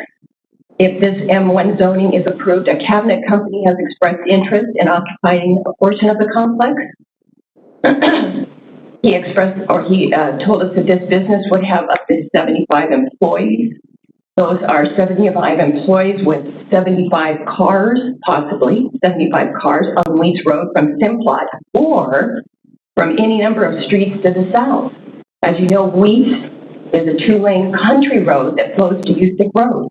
If this M1 zoning is approved, a cabinet company has expressed interest in occupying a portion of the complex. He told us that this business would have up to 75 employees. Those are 75 employees with 75 cars, possibly 75 cars on Leeds Road from Simplot or from any number of streets to the south. As you know, Wheat is a 2-lane country road that flows to Usick Road.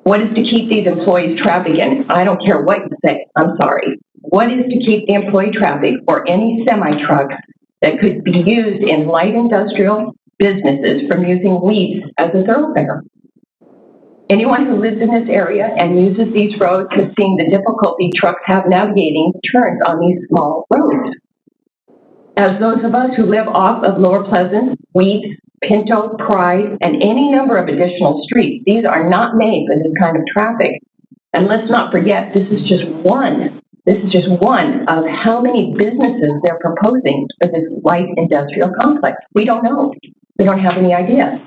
What is to keep these employees traffic in? I don't care what you say, I'm sorry. What is to keep the employee traffic or any semi-trucks that could be used in light industrial businesses from using Wheat as a thoroughfare? Anyone who lives in this area and uses these roads has seen the difficulty trucks have navigating turns on these small roads. As those of us who live off of Lower Pleasant, Wheat, Pinto, Pride, and any number of additional streets, these are not made for this kind of traffic. And let's not forget, this is just one of how many businesses they're proposing for this light industrial complex. We don't know. We don't have any idea.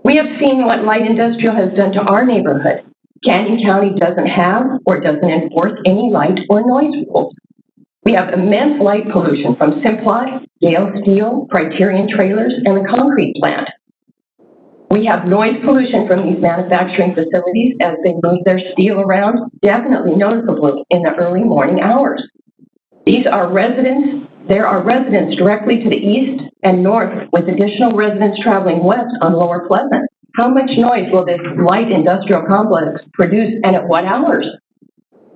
We have seen what light industrial has done to our neighborhood. Canyon County doesn't have or doesn't enforce any light or noise rules. We have immense light pollution from Simplot, Gale Steel, Criterion Trailers, and the concrete plant. We have noise pollution from these manufacturing facilities as they move their steel around, definitely noticeable in the early morning hours. There are residents directly to the east and north with additional residents traveling west on Lower Pleasant. How much noise will this light industrial complex produce and at what hours?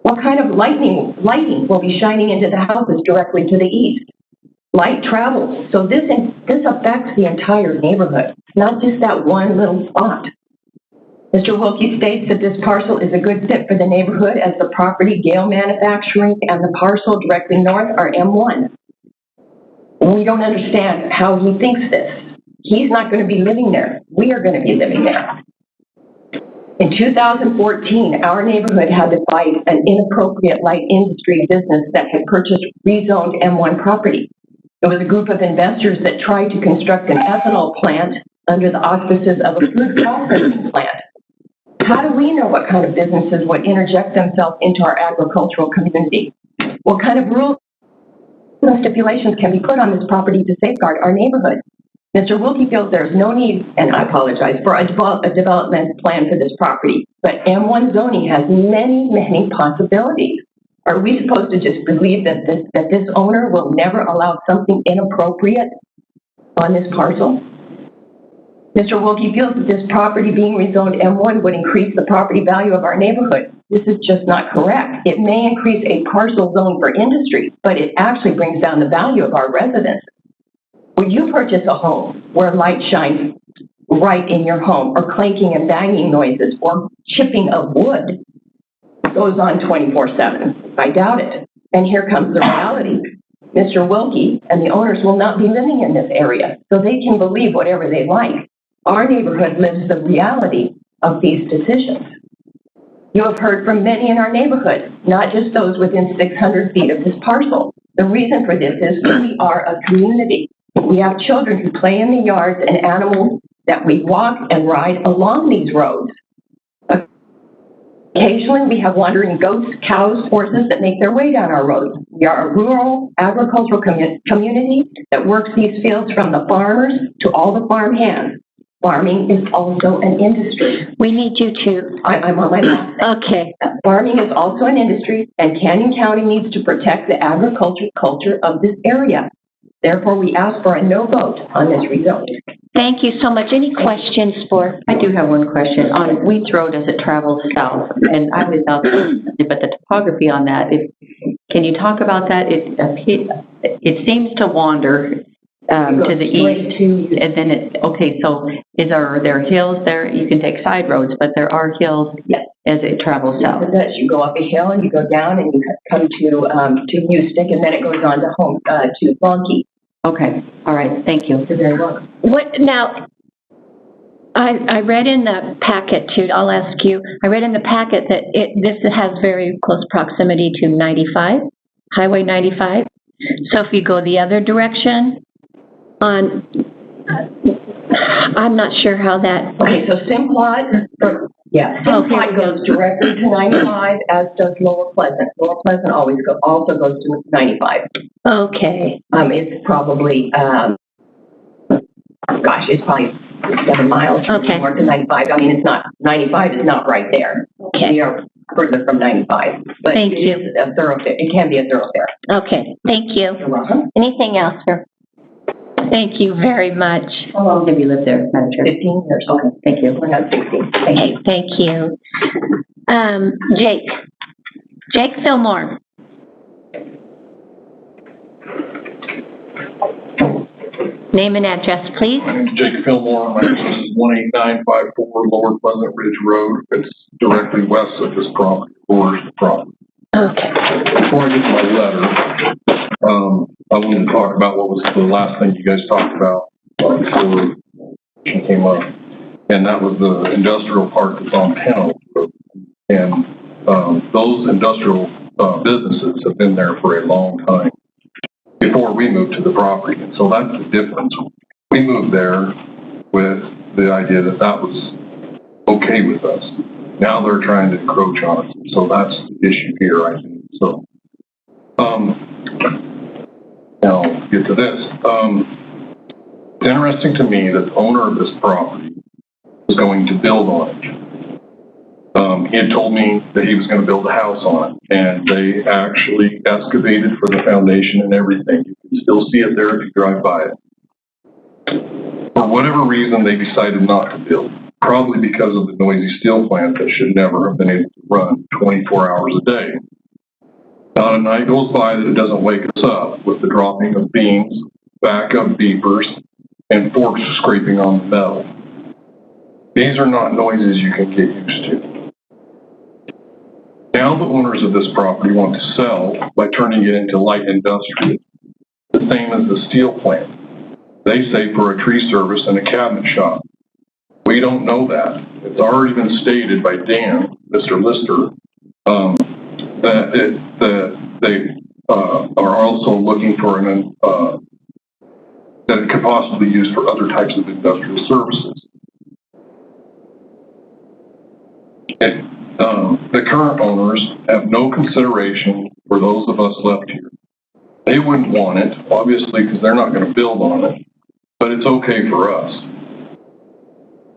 What kind of lighting will be shining into the houses directly to the east? Light travels, so this affects the entire neighborhood, not just that one little spot. Mr. Wilkie states that this parcel is a good fit for the neighborhood as the property, Gale Manufacturing, and the parcel directly north are M1. We don't understand how he thinks this. He's not going to be living there. We are going to be living there. In 2014, our neighborhood had to fight an inappropriate light industry business that had purchased rezoned M1 property. It was a group of investors that tried to construct an ethanol plant under the auspices of a food processing plant. How do we know what kind of businesses would interject themselves into our agricultural community? What kind of rules and stipulations can be put on this property to safeguard our neighborhood? Mr. Wilkie feels there's no need, and I apologize, for a development plan for this property, but M1 zoning has many, many possibilities. Are we supposed to just believe that this owner will never allow something inappropriate on this parcel? Mr. Wilkie feels that this property being rezoned M1 would increase the property value of our neighborhood. This is just not correct. It may increase a parcel zone for industry, but it actually brings down the value of our residents. Would you purchase a home where light shines right in your home, or clanking and banging noises, or chipping of wood goes on 24/7? I doubt it. And here comes the reality. Mr. Wilkie and the owners will not be living in this area, so they can believe whatever they like. Our neighborhood lives the reality of these decisions. You have heard from many in our neighborhood, not just those within 600 feet of this parcel. The reason for this is we are a community. We have children who play in the yards and animals that we walk and ride along these roads. Occasionally, we have wandering goats, cows, horses that make their way down our roads. We are a rural agricultural community that works these fields from the farmers to all the farm hands. Farming is also an industry. We need you to... I'm on my last. Okay. Farming is also an industry, and Canyon County needs to protect the agriculture culture of this area. Therefore, we ask for a no vote on this rezoning. Thank you so much. Any questions for? I do have one question. On Wheats Road as it travels south, and I was out there, but the topography on that, can you talk about that? It seems to wander to the east, and then so are there hills there? You can take side roads, but there are hills as it travels south. You go up a hill and you go down and you come to Ustick, and then it goes on to Blanky. Okay. All right. Thank you. You're very welcome. What now? I read in the packet too, I'll ask you, I read in the packet that this has very close proximity to 95, Highway 95. So if you go the other direction I'm not sure how that. Okay, so Simplot goes directly to 95, as does Lower Pleasant. Lower Pleasant also goes to 95. Okay. It's probably, it's probably 7 miles from north to 95. I mean, it's not, 95 is not right there. Okay. We are further from 95. But thank you. It is a thoroughfare. It can be a thoroughfare. Okay, thank you. You're welcome. Anything else, sir? Thank you very much. How long have you lived there, Madam Chair? 15 years. Okay, Thank you. we're not 16. Okay, thank you. Jake Fillmore. Name and address, please. My name is Jake Fillmore. My address is 18954 Lower Pleasant Ridge Road. It's directly west of this property, borders the property. Okay. Before I get to my letter, I wanted to talk about what was the last thing you guys talked about before she came up, and that was the industrial park that's on Panel Road. And those industrial businesses have been there for a long time before we moved to the property, and so that's the difference. We moved there with the idea that that was okay with us. Now they're trying to encroach on us, so that's the issue here, I think. So, now I'll get to this. It's interesting to me that the owner of this property was going to build on it. He had told me that he was going to build a house on it, and they actually excavated for the foundation and everything. You can still see it there if you drive by it. For whatever reason, they decided not to build, probably because of the noisy steel plant that should never have been able to run 24 hours a day. Not a night goes by that it doesn't wake us up with the dropping of beams, backup beepers, and forks scraping on the metal. These are not noises you can get used to. Now the owners of this property want to sell by turning it into light industrial, the same as the steel plant. They say for a tree service and a cabinet shop. We don't know that. It's already been stated by Dan, Mr. Lister, that they are also looking for that it could possibly be used for other types of industrial services. The current owners have no consideration for those of us left here. They wouldn't want it, obviously, because they're not going to build on it, but it's okay for us.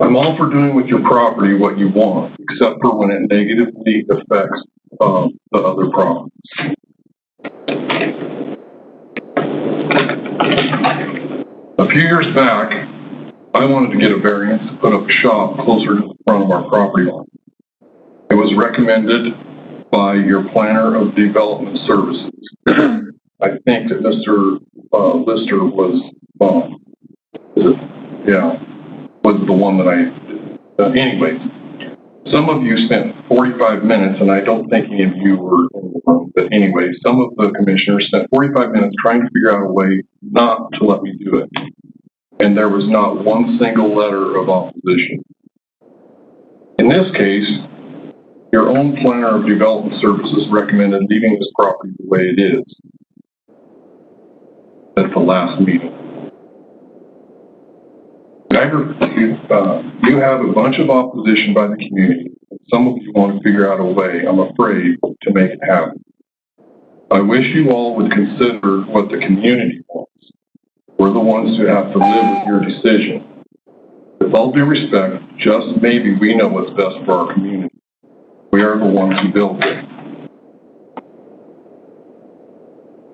I'm all for doing with your property what you want, except for when it negatively affects the other properties. A few years back, I wanted to get a variance to put up a shop closer to the front of our property line. It was recommended by your planner of development services. I think that Mr. Lister was the one that anyways, some of you spent 45 minutes, and I don't think any of you were in the room, but anyway, some of the commissioners spent 45 minutes trying to figure out a way not to let me do it. And there was not one single letter of opposition. In this case, your own planner of development services recommended leaving this property the way it is at the last meeting. You have a bunch of opposition by the community. Some of you want to figure out a way, I'm afraid, to make it happen. I wish you all would consider what the community wants. We're the ones who have to live with your decision. With all due respect, just maybe we know what's best for our community. We are the ones who built it.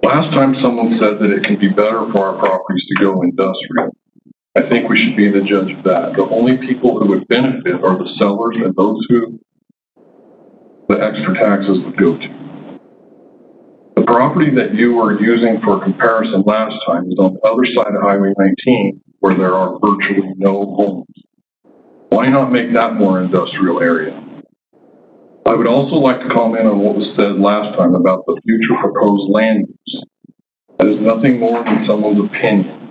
Last time someone said that it can be better for our properties to go industrial. I think we should be the judge of that. The only people who would benefit are the sellers and those who the extra taxes would go to. The property that you were using for comparison last time is on the other side of Highway 19, where there are virtually no homes. Why not make that more industrial area? I would also like to comment on what was said last time about the future proposed land use. That is nothing more than someone's opinion.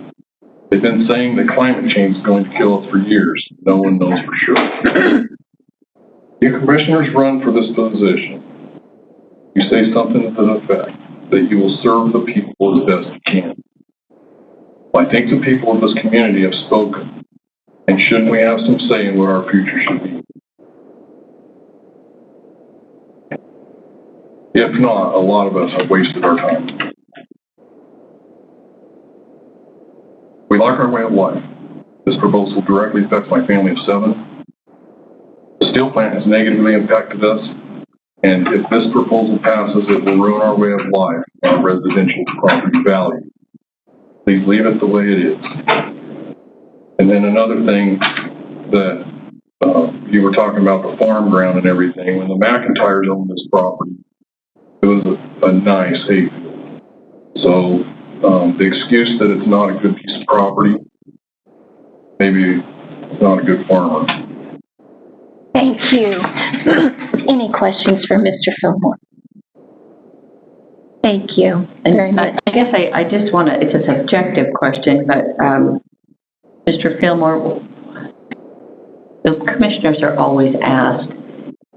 They've been saying that climate change is going to kill us for years. No one knows for sure. You commissioners run for this position. You say something to the effect that you will serve the people as best you can. Well, I think the people of this community have spoken, and shouldn't we have some say in what our future should be? If not, a lot of us have wasted our time. We like our way of life. This proposal directly affects my family of 7. The steel plant has negatively impacted us, and if this proposal passes, it will ruin our way of life, our residential property value. Please leave it the way it is. And then another thing that you were talking about the farm ground and everything. When the McIntyres owned this property, it was a nice hayfield. So the excuse that it's not a good piece of property, maybe it's not a good farmer. Thank you. Any questions for Mr. Fillmore? Thank you very much. I guess I just want to, it's a subjective question, but Mr. Fillmore, the commissioners are always asked,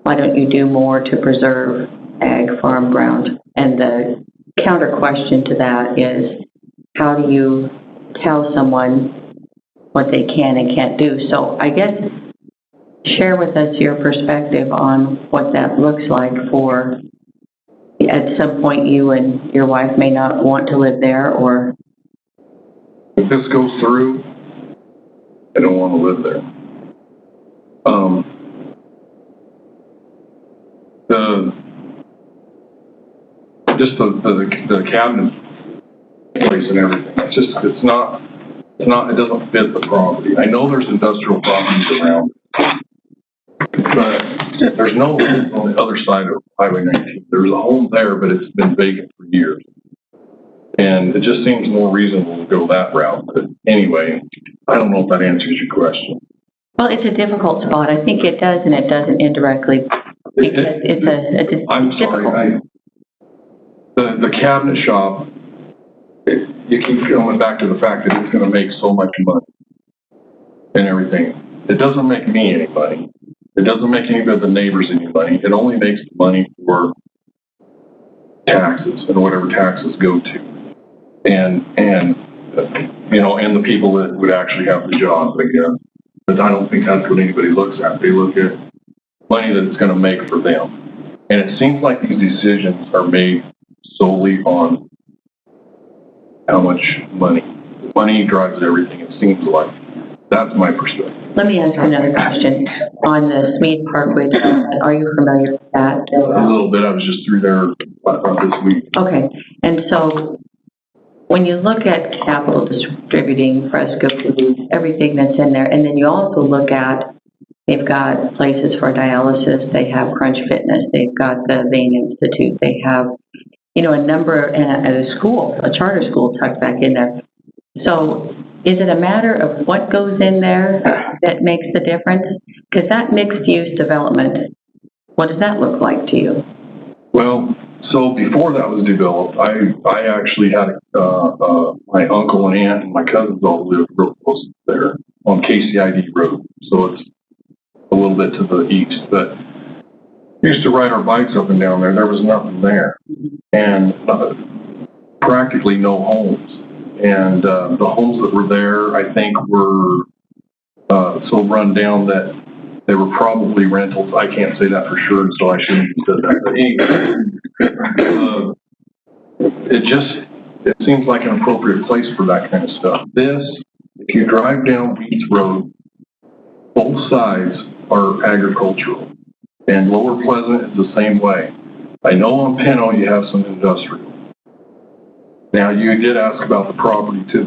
why don't you do more to preserve ag farm ground? And the counter question to that is, how do you tell someone what they can and can't do? So I guess share with us your perspective on what that looks like for, at some point you and your wife may not want to live there, or... If this goes through, I don't want to live there. The cabinet place and everything, it doesn't fit the property. I know there's industrial properties around, but there's no home on the other side of Highway 19. There's a home there, but it's been vacant for years. And it just seems more reasonable to go that route. But anyway, I don't know if that answers your question. Well, it's a difficult spot. I think it does and it doesn't indirectly, because I'm sorry. The cabinet shop, you keep going back to the fact that it's going to make so much money and everything. It doesn't make me any money. It doesn't make any of the neighbors any money. It only makes money for taxes and whatever taxes go to. And the people that would actually have the jobs, I guess. But I don't think that's what anybody looks at. They look at money that it's going to make for them. And it seems like these decisions are made solely on how much money. Money drives everything, it seems like. That's my perspective. Let me ask another question. On the Smead Parkway, are you familiar with that? A little bit. I was just through there this week. Okay. And so when you look at capital distributing, Fresco Foods, everything that's in there, and then you also look at, they've got places for dialysis, they have Crunch Fitness, they've got the Vein Institute, they have, a number, and a school, a charter school tucked back in there. So is it a matter of what goes in there that makes the difference? Because that mixed-use development, what does that look like to you? Well, so before that was developed, I actually had my uncle and aunt and my cousins all lived real close there on KCID Road. So it's a little bit to the east. But we used to ride our bikes up and down there. There was nothing there. And practically no homes. And the homes that were there, I think, were so run down that they were probably rentals. I can't say that for sure, so I shouldn't have said that. But anyway, it seems like an appropriate place for that kind of stuff. If you drive down Beach Road, both sides are agricultural, and Lower Pleasant is the same way. I know on Pinto you have some industrial. Now, you did ask about the property to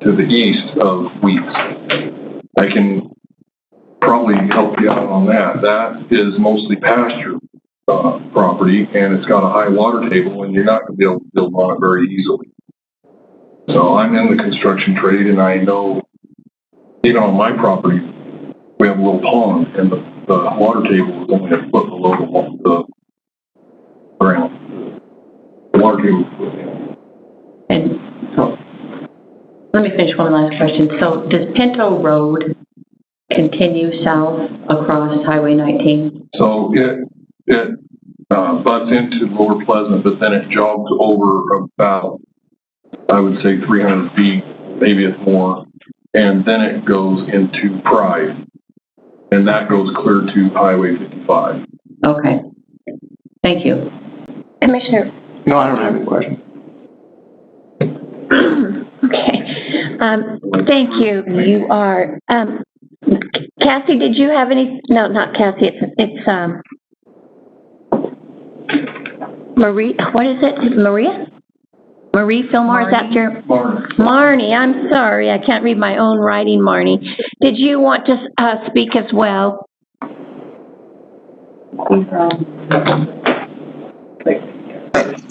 the east of Weeks. I can probably help you out on that. That is mostly pasture property, and it's got a high water table, and you're not going to be able to build on it very easily. So I'm in the construction trade, and I know even on my property, we have a little pond, and the water table is only a foot below the ground. The water table is And so Let me finish one last question. So does Pinto Road continue south across Highway 19? So it butts into Lower Pleasant, but then it jogs over about, I would say 300 feet, maybe it's more, and then it goes into Pride, and that goes clear to Highway 55. Okay. Thank you. Commissioner. No, I don't have any questions. Okay. Thank you. You are, Cassie, did you have any? No, not Cassie. It's Marie, what is it? Maria? Marie Fillmore, is that your? Marnie, I'm sorry. I can't read my own writing, Marnie. Did you want to speak as well?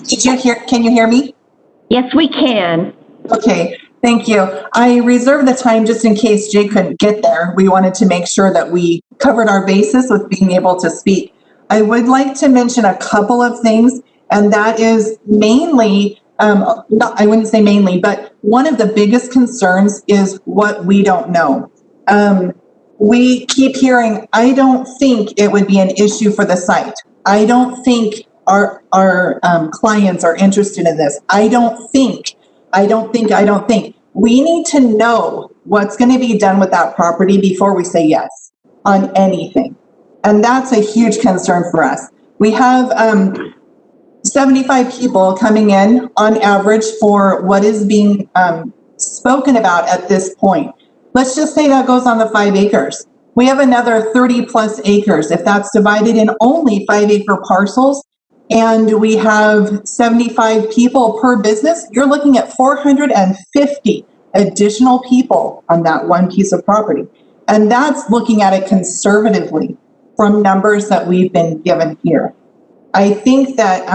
Did you hear, can you hear me? Yes, we can. Okay, thank you. I reserved the time just in case Jay couldn't get there. We wanted to make sure that we covered our bases with being able to speak. I would like to mention a couple of things, and that is mainly, I wouldn't say mainly, but one of the biggest concerns is what we don't know. We keep hearing, I don't think it would be an issue for the site. I don't think our clients are interested in this. I don't think. We need to know what's going to be done with that property before we say yes on anything. And that's a huge concern for us. We have 75 people coming in on average for what is being spoken about at this point. Let's just say that goes on the 5 acres. We have another 30 plus acres. If that's divided in only 5-acre parcels, and we have 75 people per business, you're looking at 450 additional people on that one piece of property. And that's looking at it conservatively from numbers that we've been given here. I think that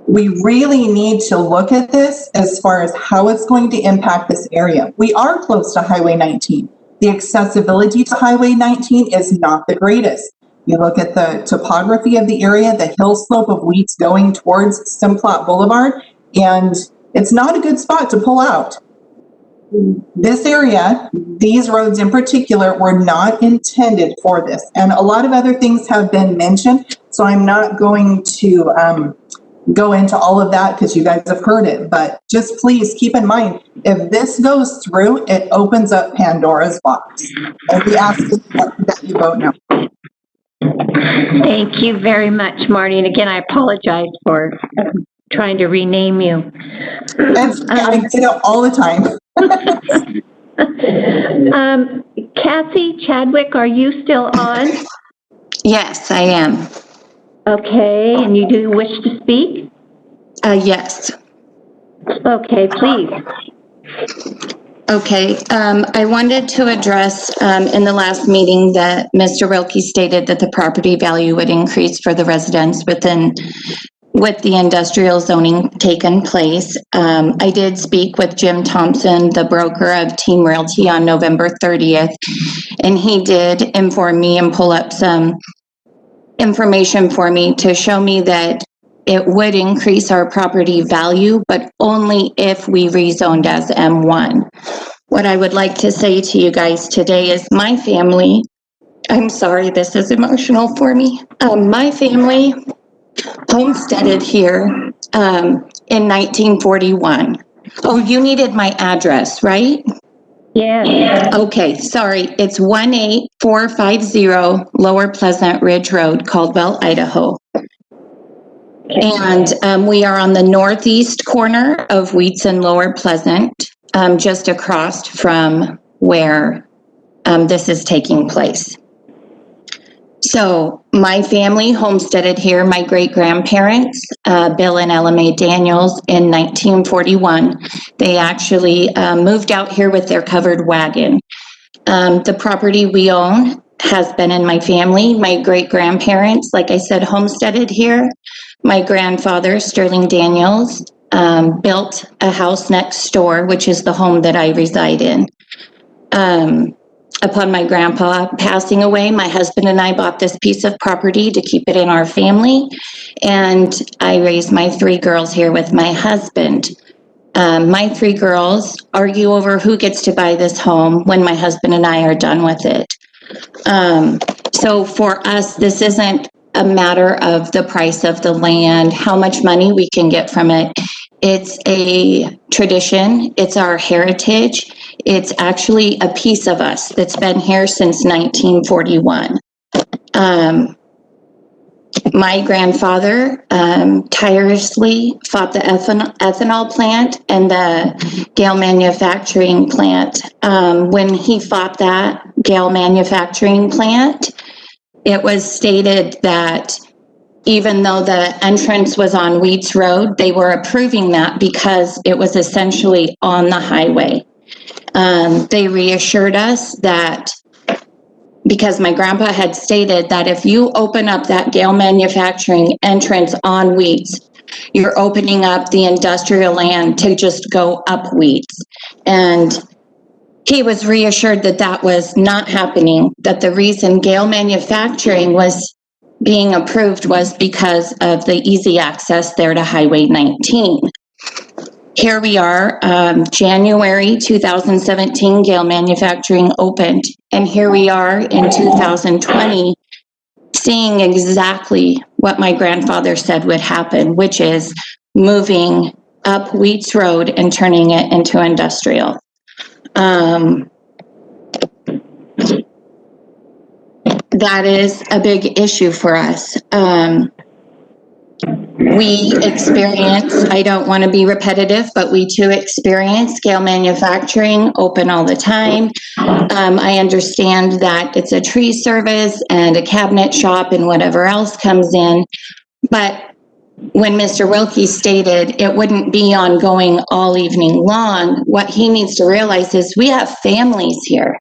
we really need to look at this as far as how it's going to impact this area. We are close to Highway 19. The accessibility to Highway 19 is not the greatest. You look at the topography of the area, the hill slope of Wheats going towards Simplot Boulevard, and it's not a good spot to pull out. This area, these roads in particular, were not intended for this. And a lot of other things have been mentioned, so I'm not going to go into all of that because you guys have heard it. But just please keep in mind, if this goes through, it opens up Pandora's box. And we ask that you vote no. Thank you very much, Marty. And again, I apologize for trying to rename you. I get it all the time. Cassie Chadwick, are you still on? Yes, I am. Okay, and you do wish to speak? Yes. Okay, please. Okay, I wanted to address in the last meeting that Mr. Rilke stated that the property value would increase for the residents with the industrial zoning taken place. I did speak with Jim Thompson, the broker of Team Realty, on November 30th, and he did inform me and pull up some information for me to show me that it would increase our property value, but only if we rezoned as M1. What I would like to say to you guys today is my family, I'm sorry, this is emotional for me. My family homesteaded here in 1941. Oh, you needed my address, right? Yeah. Okay, sorry. It's 18450 Lower Pleasant Ridge Road, Caldwell, Idaho. And we are on the northeast corner of Wheats and Lower Pleasant, just across from where this is taking place. So my family homesteaded here, my great-grandparents, Bill and Ella Mae Daniels, in 1941. They actually moved out here with their covered wagon. The property we own has been in my family. My great-grandparents, like I said, homesteaded here. My grandfather, Sterling Daniels, built a house next door, which is the home that I reside in. Upon my grandpa passing away, my husband and I bought this piece of property to keep it in our family, and I raised my 3 girls here with my husband. my 3 girls argue over who gets to buy this home when my husband and I are done with it. So for us, this isn't a matter of the price of the land, how much money we can get from it. It's a tradition. It's our heritage. It's actually a piece of us that's been here since 1941. My grandfather tirelessly fought the ethanol plant and the Gale manufacturing plant. When he fought that Gale manufacturing plant, it was stated that even though the entrance was on Wheats Road, they were approving that because it was essentially on the highway. They reassured us that because my grandpa had stated that if you open up that Gale manufacturing entrance on Wheats, you're opening up the industrial land to just go up Wheats. And he was reassured that that was not happening, that the reason Gale manufacturing was being approved was because of the easy access there to Highway 19. Here we are, January 2017, Gale Manufacturing opened, and here we are in 2020, seeing exactly what my grandfather said would happen, which is moving up Wheats Road and turning it into industrial. That is a big issue for us. We experience, I don't want to be repetitive, but we too experience Gale manufacturing open all the time. I understand that it's a tree service and a cabinet shop and whatever else comes in. But when Mr. Wilkie stated it wouldn't be ongoing all evening long, what he needs to realize is we have families here.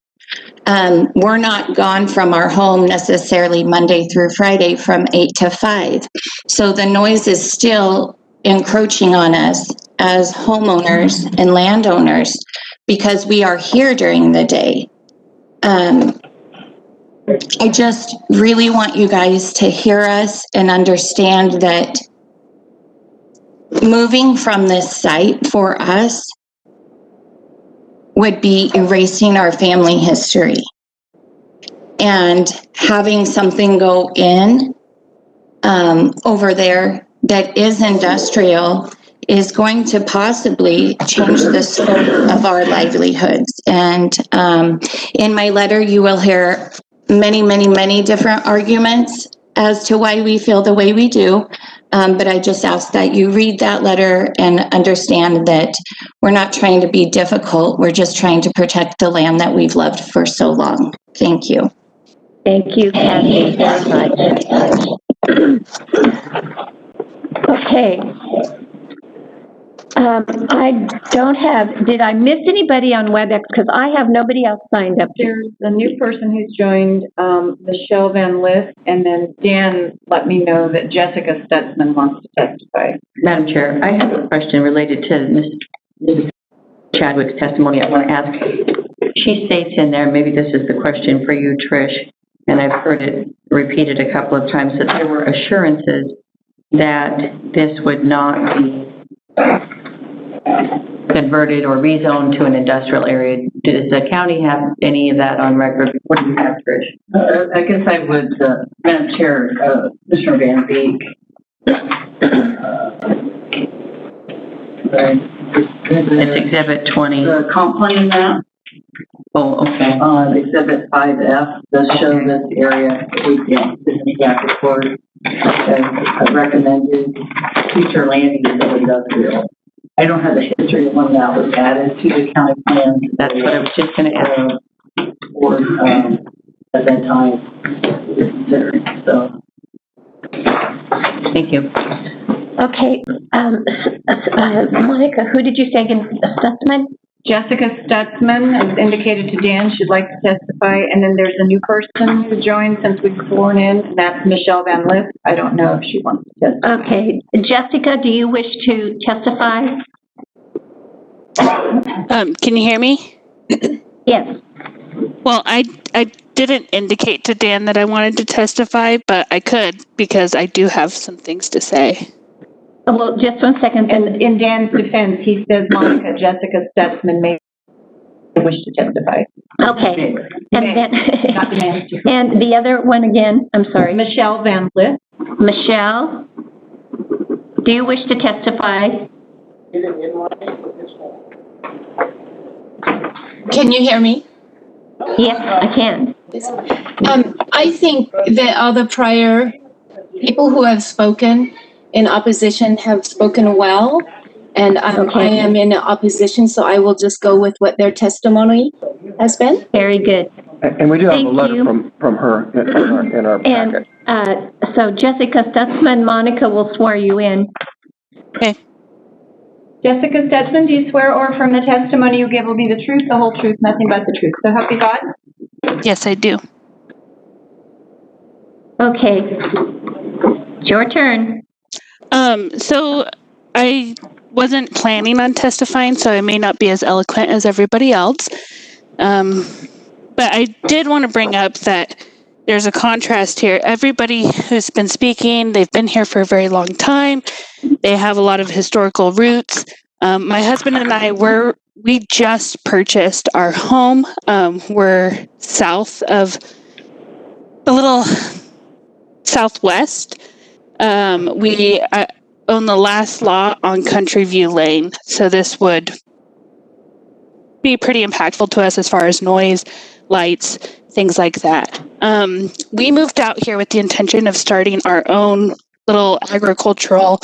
We're not gone from our home necessarily Monday through Friday from 8 to 5. So the noise is still encroaching on us as homeowners and landowners because we are here during the day. I just really want you guys to hear us and understand that moving from this site for us would be erasing our family history. And having something go in over there that is industrial is going to possibly change the scope of our livelihoods. And in my letter, you will hear many, many, many different arguments as to why we feel the way we do. But I just ask that you read that letter and understand that we're not trying to be difficult. We're just trying to protect the land that we've loved for so long. Thank you. Thank you, Kathy, very much. Okay. I don't have, did I miss anybody on WebEx? Because I have nobody else signed up. There's a new person who's joined, Michelle Van Lith, and then Dan let me know that Jessica Stutzman wants to testify. Madam Chair, I have a question related to Mrs. Chadwick's testimony. I want to ask. She states in there, maybe this is the question for you, Trish, and I've heard it repeated a couple of times, that there were assurances that this would not be converted or rezoned to an industrial area. Does the county have any of that on record? What do you have, Trish? I guess I would, Madam Chair, Commissioner Van Beek. It's Exhibit 20. The comp plan map. Oh, okay. Exhibit 5F does show this area. This is the report as recommended future land use of industrial. I don't have the history of when that was added to the county plan. That's what I was just going to ask. Or at that time, considering. So, thank you. Okay, Monica, who did you say again? Stutzman? Jessica Stutzman has indicated to Dan she'd like to testify, and then there's a new person who joined since we've sworn in, and that's Michelle Van Lith. I don't know if she wants to testify. Okay, Jessica, do you wish to testify? Can you hear me? Yes. Well, I didn't indicate to Dan that I wanted to testify, but I could because I do have some things to say. Well, just 1 second. And in Dan's defense, he says Monica Jessica Stutzman may wish to testify. Okay. And then, Not the manager. and the other one again, I'm sorry. Michelle Van Lith. Michelle, do you wish to testify? Can you hear me? Yes, I can. I think that all the prior people who have spoken in opposition have spoken well, and I am in opposition, so I will just go with what their testimony has been. Very good. And we do have a letter from her in our packet. And so Jessica Stutzman, Monica will swear you in. Okay. Jessica Stutzman, do you swear or affirm the testimony you give will be the truth, the whole truth, nothing but the truth? So help you God? Yes, I do. Okay. It's your turn. So I wasn't planning on testifying, so I may not be as eloquent as everybody else. But I did want to bring up that there's a contrast here. Everybody who's been speaking, they've been here for a very long time. They have a lot of historical roots. My husband and I we just purchased our home. We're south of a little southwest. We own the last lot on Country View Lane, so this would be pretty impactful to us as far as noise, lights, things like that. We moved out here with the intention of starting our own little agricultural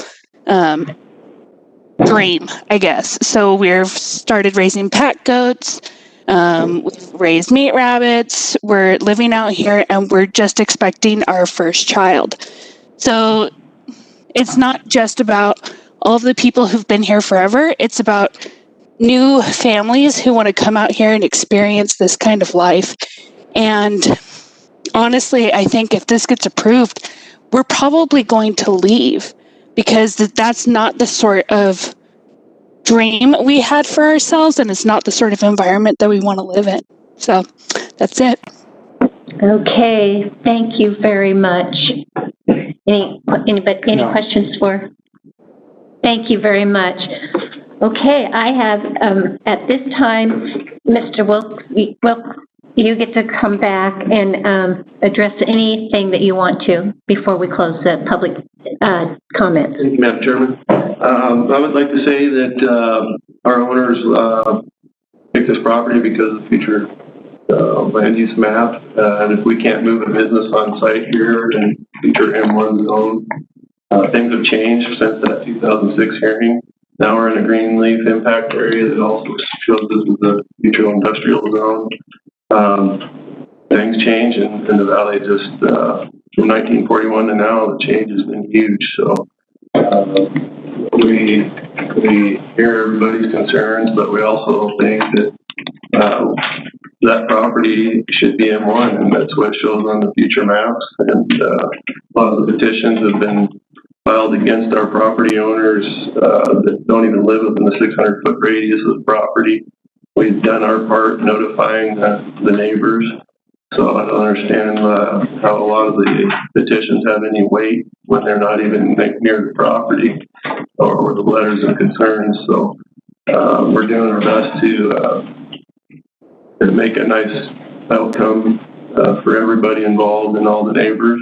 dream, I guess. So we've started raising pack goats, we've raised meat rabbits, we're living out here, and we're just expecting our first child. So it's not just about all of the people who've been here forever, it's about new families who want to come out here and experience this kind of life. And honestly, I think if this gets approved, we're probably going to leave because that's not the sort of dream we had for ourselves, and it's not the sort of environment that we want to live in. So that's it. Okay, thank you very much. Any questions for? Thank you very much. Okay, I have, at this time, Mr. Wilk, you get to come back and address anything that you want to before we close the public comments. Thank you, Madam Chairman. I would like to say that our owners picked this property because of the future land use map, and if we can't move a business on site here in future M1 zone, things have changed since that 2006 hearing. Now we're in a green leaf impact area that also shows this is a future industrial zone. Things change in the valley just from 1941 to now. The change has been huge. So we hear everybody's concerns, but we also think that that property should be M1, and that's what it shows on the future maps. And a lot of the petitions have been filed against our property owners that don't even live within the 600-foot radius of the property. We've done our part notifying the neighbors, so I don't understand how a lot of the petitions have any weight when they're not even near the property or the letters of concerns. So we're doing our best to make a nice outcome for everybody involved and all the neighbors.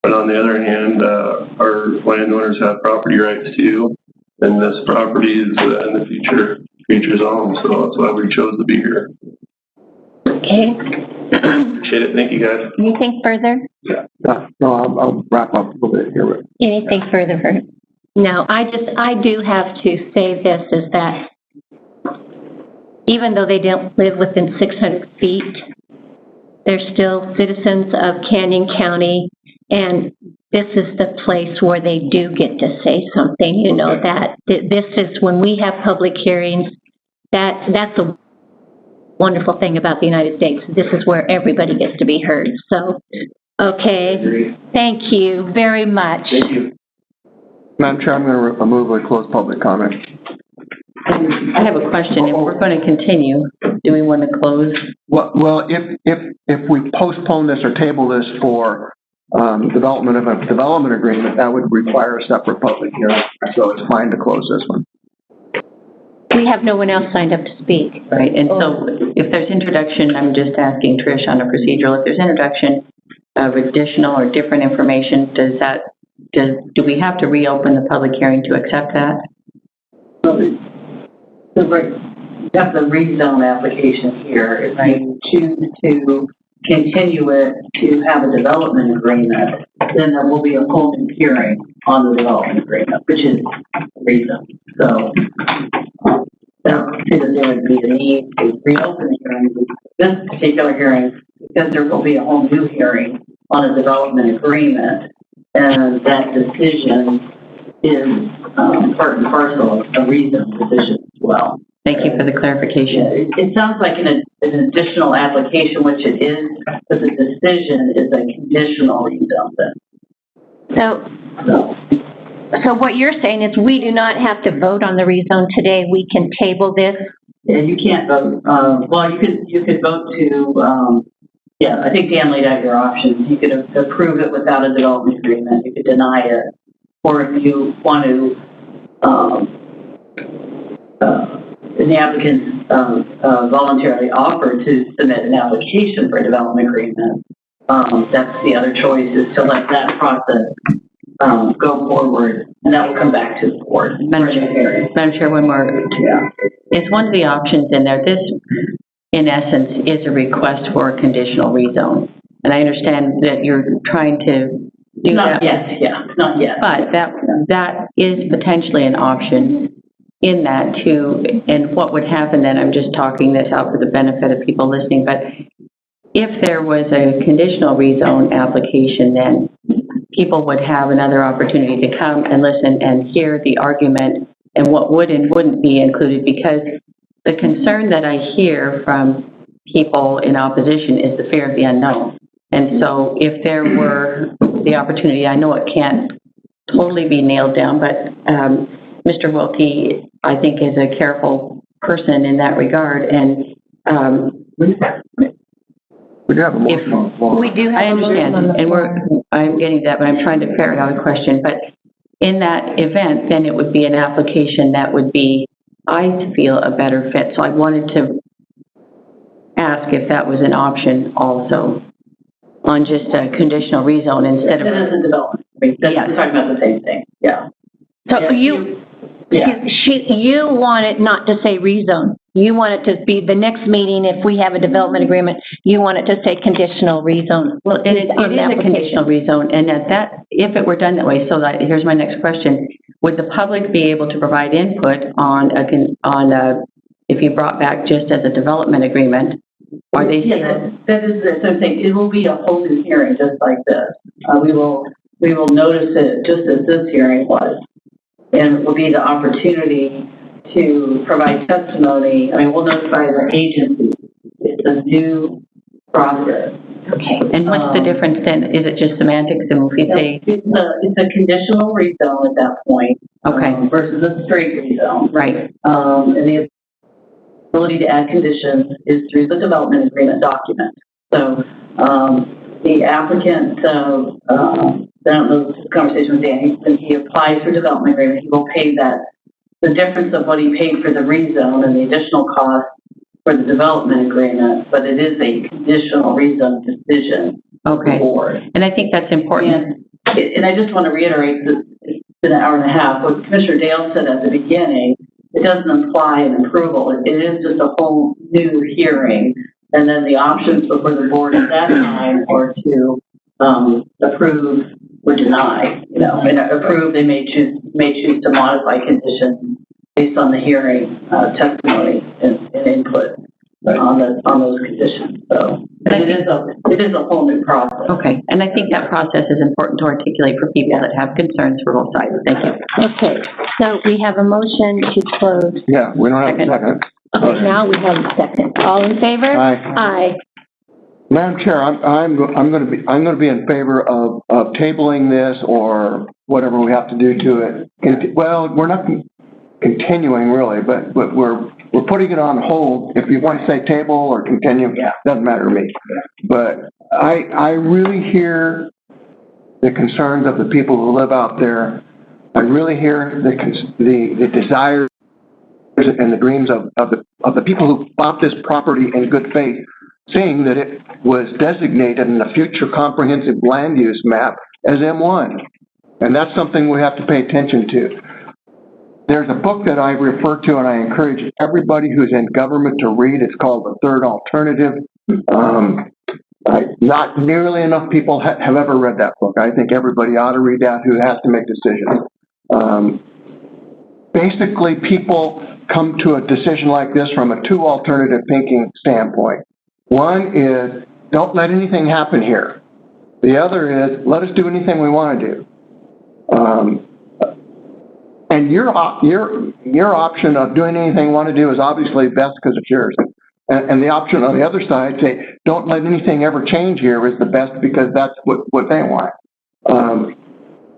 But on the other hand, our landowners have property rights too, and this property is in the future zone, so that's why we chose to be here. Okay. Appreciate it. Thank you, guys. Anything further? Yeah. No, I'll wrap up a little bit here. Anything further? No, I do have to say this, is that even though they don't live within 600 feet, they're still citizens of Canyon County, and this is the place where they do get to say something, you know, that this is when we have public hearings, that's a wonderful thing about the United States. This is where everybody gets to be heard. So, okay, thank you very much. Thank you. Madam Chair, I'm going to move a close public comment. I have a question. If we're going to continue, do we want to close? Well, if we postpone this or table this for development of a development agreement, that would require a separate public hearing. So it's fine to close this one. We have no one else signed up to speak. Right, and so if there's introduction, I'm just asking Trish on a procedural, if there's introduction of additional or different information, do we have to reopen the public hearing to accept that? You have the rezone application here. If you choose to continue it to have a development agreement, then there will be a whole new hearing on the development agreement, which is rezone. So, there would be a need to reopen the hearing, this particular hearing, because there will be a whole new hearing on a development agreement, and that decision is part and parcel of a rezone decision as well. Thank you for the clarification. It sounds like an additional application, which it is, but the decision is a conditional rezone then. So what you're saying is we do not have to vote on the rezone today. We can table this. Yeah, you can't vote. Well, you could vote to. Yeah, I think Dan laid out your options. You could approve it without a development agreement. You could deny it, or if you want to. The applicants voluntarily offer to submit an application for a development agreement. That's the other choice, is to let that process go forward, and that will come back to the board. Madam Chair, one more. Yeah. It's one of the options in there. This, in essence, is a request for a conditional rezone. And I understand that you're trying to do not that. Yet, yeah, not yet. But that is potentially an option in that too. And what would happen then, I'm just talking this out for the benefit of people listening, but if there was a conditional rezone application, then people would have another opportunity to come and listen and hear the argument and what would and wouldn't be included, because the concern that I hear from people in opposition is the fear of the unknown. And so if there were the opportunity, I know it can't totally be nailed down, but Mr. Wilkie, I think, is a careful person in that regard. And we do have a motion on the floor. We do have I understand, and I'm getting that, but I'm trying to ferret out a question. But in that event, then it would be an application that would be, I feel, a better fit. So I wanted to ask if that was an option also on just a conditional rezone instead of. It is a development. That's talking about the same thing. Yeah. So you want it not to say rezone. You want it to be the next meeting, if we have a development agreement, you want it to say conditional rezone. Well, and it is a conditional rezone, and if it were done that way, so that, here's my next question. Would the public be able to provide input on if you brought back just as a development agreement? Are they? Yeah, that is the same thing. It will be a whole new hearing just like this. We will notice it just as this hearing was. And it will be the opportunity to provide testimony. I mean, we'll notify the agency. It's a new process. Okay. And what's the difference then? Is it just semantics? And if we say it's a conditional rezone at that point. Okay. Versus a straight rezone. Right. And the ability to add conditions is through the development agreement document. So the applicant, I don't know the conversation with Dan, when he applies for development agreement, he will pay the difference of what he paid for the rezone and the additional cost for the development agreement, but it is a conditional rezone decision. Okay. Board. And I think that's important. And I just want to reiterate that it's been an hour and a half. What Commissioner Dale said at the beginning, it doesn't imply an approval. It is just a whole new hearing. And then the options before the board at that time are to approve or deny. And approve, they may choose to modify conditions based on the hearing testimony and input on those conditions. So it is a whole new process. Okay, and I think that process is important to articulate for people that have concerns for both sides. Thank you. Okay, so we have a motion to close. Yeah, we don't have a second. Okay, now we have a second. All in favor? Aye. Aye. Madam Chair, I'm going to be in favor of tabling this or whatever we have to do to it. Well, we're not continuing really, but we're putting it on hold. If you want to say table or continue, doesn't matter to me. But I really hear the concerns of the people who live out there. I really hear the desires and the dreams of the people who bought this property in good faith, seeing that it was designated in the future comprehensive land use map as M1. And that's something we have to pay attention to. There's a book that I refer to and I encourage everybody who's in government to read. It's called The Third Alternative. Not nearly enough people have ever read that book. I think everybody ought to read that who has to make decisions. Basically, people come to a decision like this from a two alternative thinking standpoint. One is, don't let anything happen here. The other is, let us do anything we want to do. And your option of doing anything you want to do is obviously best because it's yours. And the option on the other side, say, don't let anything ever change here, is the best because that's what they want.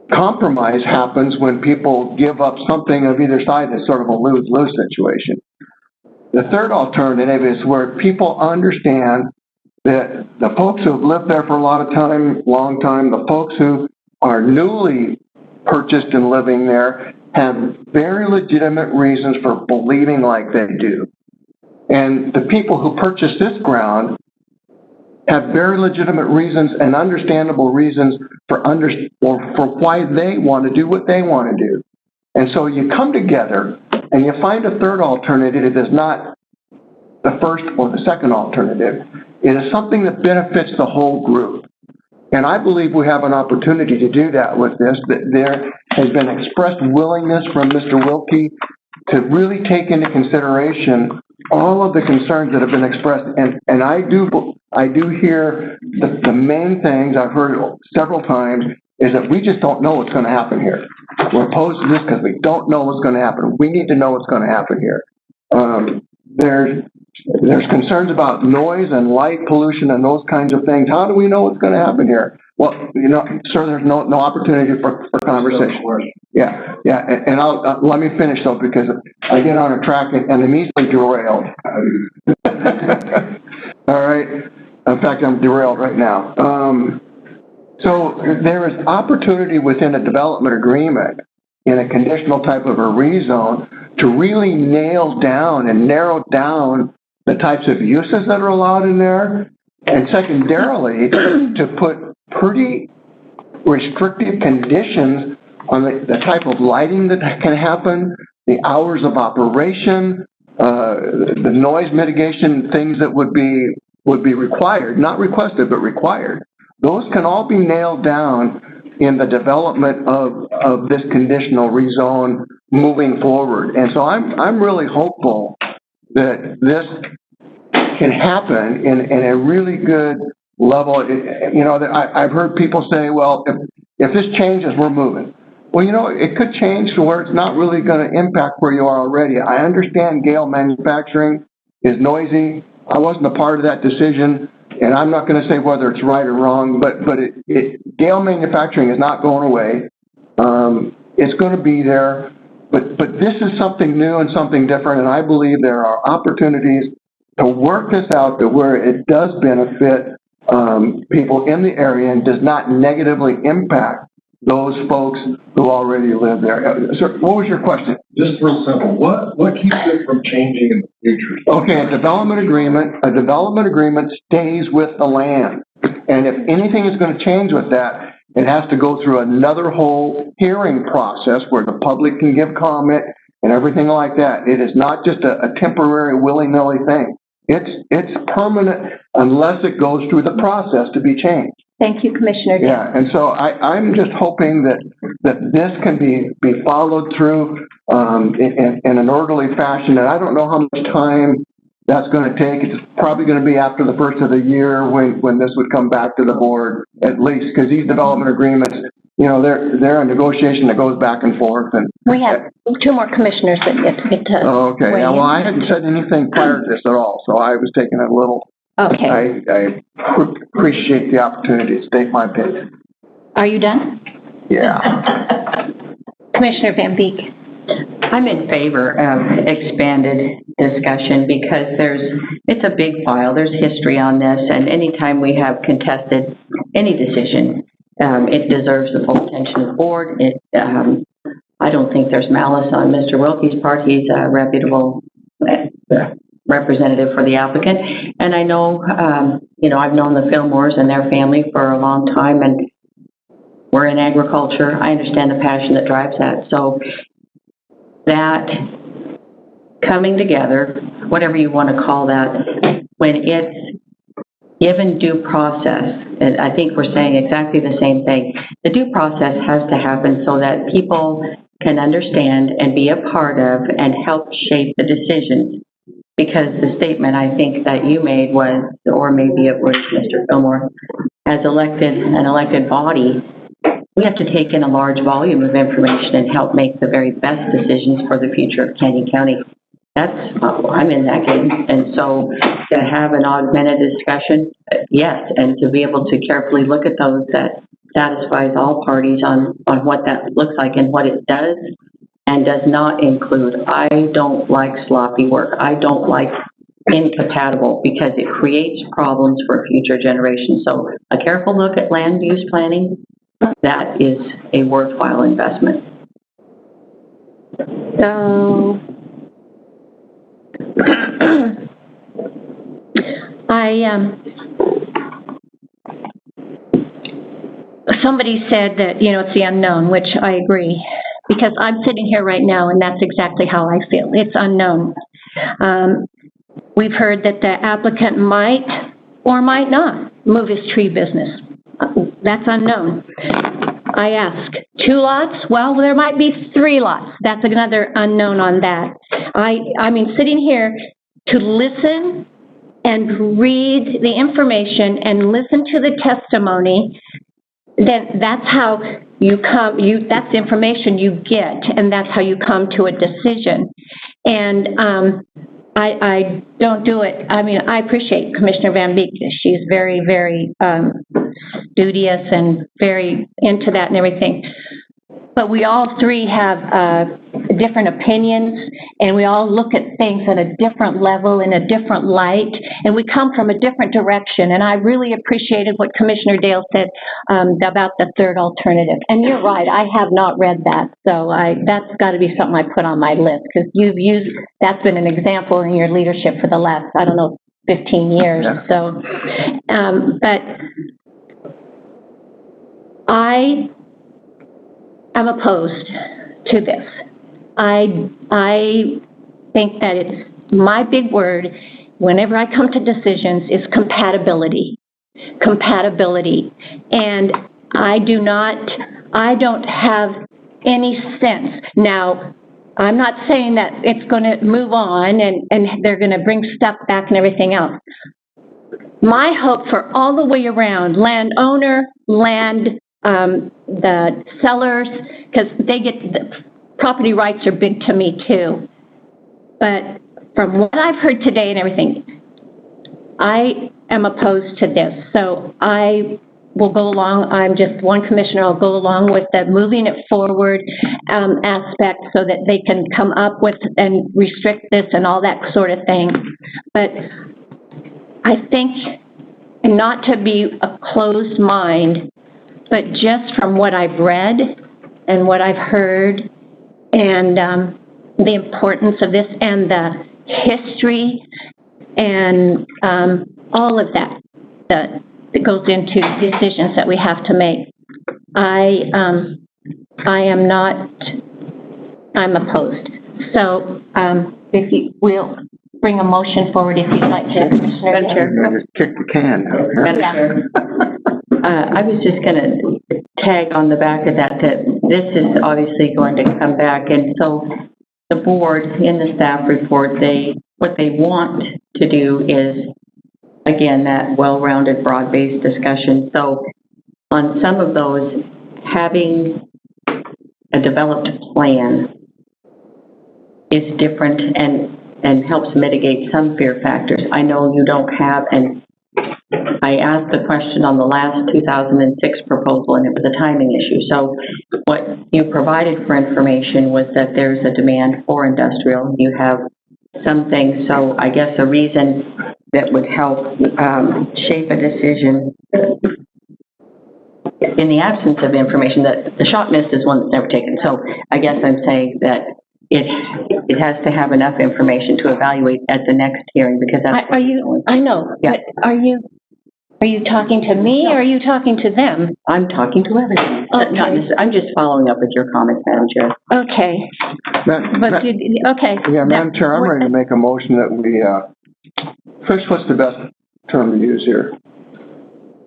Compromise happens when people give up something of either side. It's sort of a lose-lose situation. The third alternative is where people understand that the folks who have lived there for a long time, the folks who are newly purchased and living there have very legitimate reasons for believing like they do. And the people who purchased this ground have very legitimate reasons and understandable reasons for why they want to do what they want to do. And so you come together and you find a third alternative that is not the first or the second alternative. It is something that benefits the whole group. And I believe we have an opportunity to do that with this, that there has been expressed willingness from Mr. Wilkie to really take into consideration all of the concerns that have been expressed. And I do hear the main things I've heard several times is that we just don't know what's going to happen here. We're opposed to this because we don't know what's going to happen. We need to know what's going to happen here. There's concerns about noise and light pollution and those kinds of things. How do we know what's going to happen here? Well, sir, there's no opportunity for conversation. Yeah. And let me finish though, because I get on a track and I'm easily derailed. All right. In fact, I'm derailed right now. So there is opportunity within a development agreement in a conditional type of a rezone to really nail down and narrow down the types of uses that are allowed in there, and secondarily, to put pretty restrictive conditions on the type of lighting that can happen, the hours of operation, the noise mitigation things that would be required, not requested, but required. Those can all be nailed down in the development of this conditional rezone moving forward. And so I'm really hopeful that this can happen in a really good level. I've heard people say, well, if this changes, we're moving. Well, it could change to where it's not really going to impact where you are already. I understand Gale Manufacturing is noisy. I wasn't a part of that decision, and I'm not going to say whether it's right or wrong, but Gale Manufacturing is not going away. It's going to be there. But this is something new and something different, and I believe there are opportunities to work this out to where it does benefit people in the area and does not negatively impact those folks who already live there. Sir, what was your question? Just real simple. What keeps it from changing in the future? Okay, a development agreement stays with the land. And if anything is going to change with that, it has to go through another whole hearing process where the public can give comment and everything like that. It is not just a temporary willy-nilly thing. It's permanent unless it goes through the process to be changed. Thank you, Commissioner. Yeah, and so I'm just hoping that this can be followed through in an orderly fashion. And I don't know how much time that's going to take. It's probably going to be after the first of the year when this would come back to the board, at least, because these development agreements, they're a negotiation that goes back and forth. And we have two more commissioners that get to get to. Oh, okay. Yeah, well, I hadn't said anything prior to this at all, so I was taking it a little. Okay. I appreciate the opportunity to state my opinion. Are you done? Yeah. Commissioner Van Beek. I'm in favor of expanded discussion because it's a big file. There's history on this, and anytime we have contested any decision, it deserves the full attention of the board. I don't think there's malice on Mr. Wilkie's part. He's a reputable representative for the applicant. And I know, I've known the Fillmores and their family for a long time, and we're in agriculture. I understand the passion that drives that. So that coming together, whatever you want to call that, when it's given due process, and I think we're saying exactly the same thing, the due process has to happen so that people can understand and be a part of and help shape the decisions. Because the statement I think that you made was, or maybe it was Mr. Fillmore, as an elected body, we have to take in a large volume of information and help make the very best decisions for the future of Canyon County. I'm in that game. And so to have an augmented discussion, yes, and to be able to carefully look at those that satisfies all parties on what that looks like and what it does and does not include. I don't like sloppy work. I don't like incompatible because it creates problems for future generations. So a careful look at land use planning, that is a worthwhile investment. So somebody said that, it's the unknown, which I agree, because I'm sitting here right now and that's exactly how I feel. It's unknown. We've heard that the applicant might or might not move his tree business. That's unknown. I ask, 2 lots? Well, there might be 3 lots. That's another unknown on that. I mean, sitting here to listen and read the information and listen to the testimony, then that's how you come, that's the information you get, and that's how you come to a decision. And I don't do it. I mean, I appreciate Commissioner Van Beek. She's very, very studious and very into that and everything. But we all 3 have different opinions, and we all look at things at a different level, in a different light, and we come from a different direction. And I really appreciated what Commissioner Dale said about the third alternative. And you're right, I have not read that, so that's got to be something I put on my list, because that's been an example in your leadership for the last, 15 years. Yeah. So, but I am opposed to this. I think that it's my big word whenever I come to decisions is compatibility. Compatibility. And I don't have any sense. Now, I'm not saying that it's going to move on and they're going to bring stuff back and everything else. My hope for all the way around, landowner, the sellers, because the property rights are big to me too. But from what I've heard today and everything, I am opposed to this. So I will go along. I'm just one commissioner. I'll go along with the moving it forward aspect so that they can come up with and restrict this and all that sort of thing. But I think, and not to be a closed mind, but just from what I've read and what I've heard and the importance of this and the history and all of that goes into decisions that we have to make. I'm opposed. So if you will bring a motion forward if you'd like to, Commissioner. Just kick the can. I was just going to tag on the back of that this is obviously going to come back, and so the board in the staff report, what they want to do is, again, that well-rounded, broad-based discussion. So on some of those, having a developed plan is different and helps mitigate some fear factors. I know you don't have, and I asked the question on the last 2006 proposal, and it was a timing issue. So what you provided for information was that there's a demand for industrial. You have some things. So I guess a reason that would help shape a decision in the absence of information, that the shot mist is one that's never taken. So I guess I'm saying that it has to have enough information to evaluate at the next hearing, because that's. I know, Yeah. but are you talking to me or are you talking to them? I'm talking to everyone. Okay. I'm just following up with your comments, Madam Chair. Okay. Okay. Yeah, Madam Chair, I'm ready to make a motion that we, first, what's the best term to use here?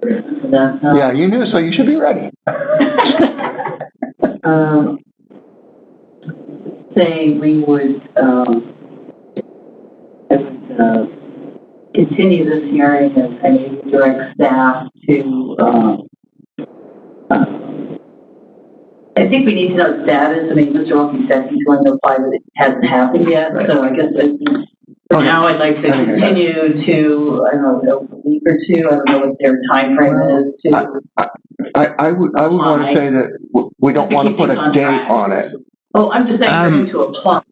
Yeah, you knew, so you should be ready. Say we would, continue this hearing and you direct staff to, I think we need to know status. I mean, Mr. Wilkie said he's going to apply, but it hasn't happened yet. So I guess for now, I'd like to continue to, I don't know, a week or two. I don't know what their time frame is. I would want to say that we don't want to put a date on it. Oh, I'm just saying we're going to apply,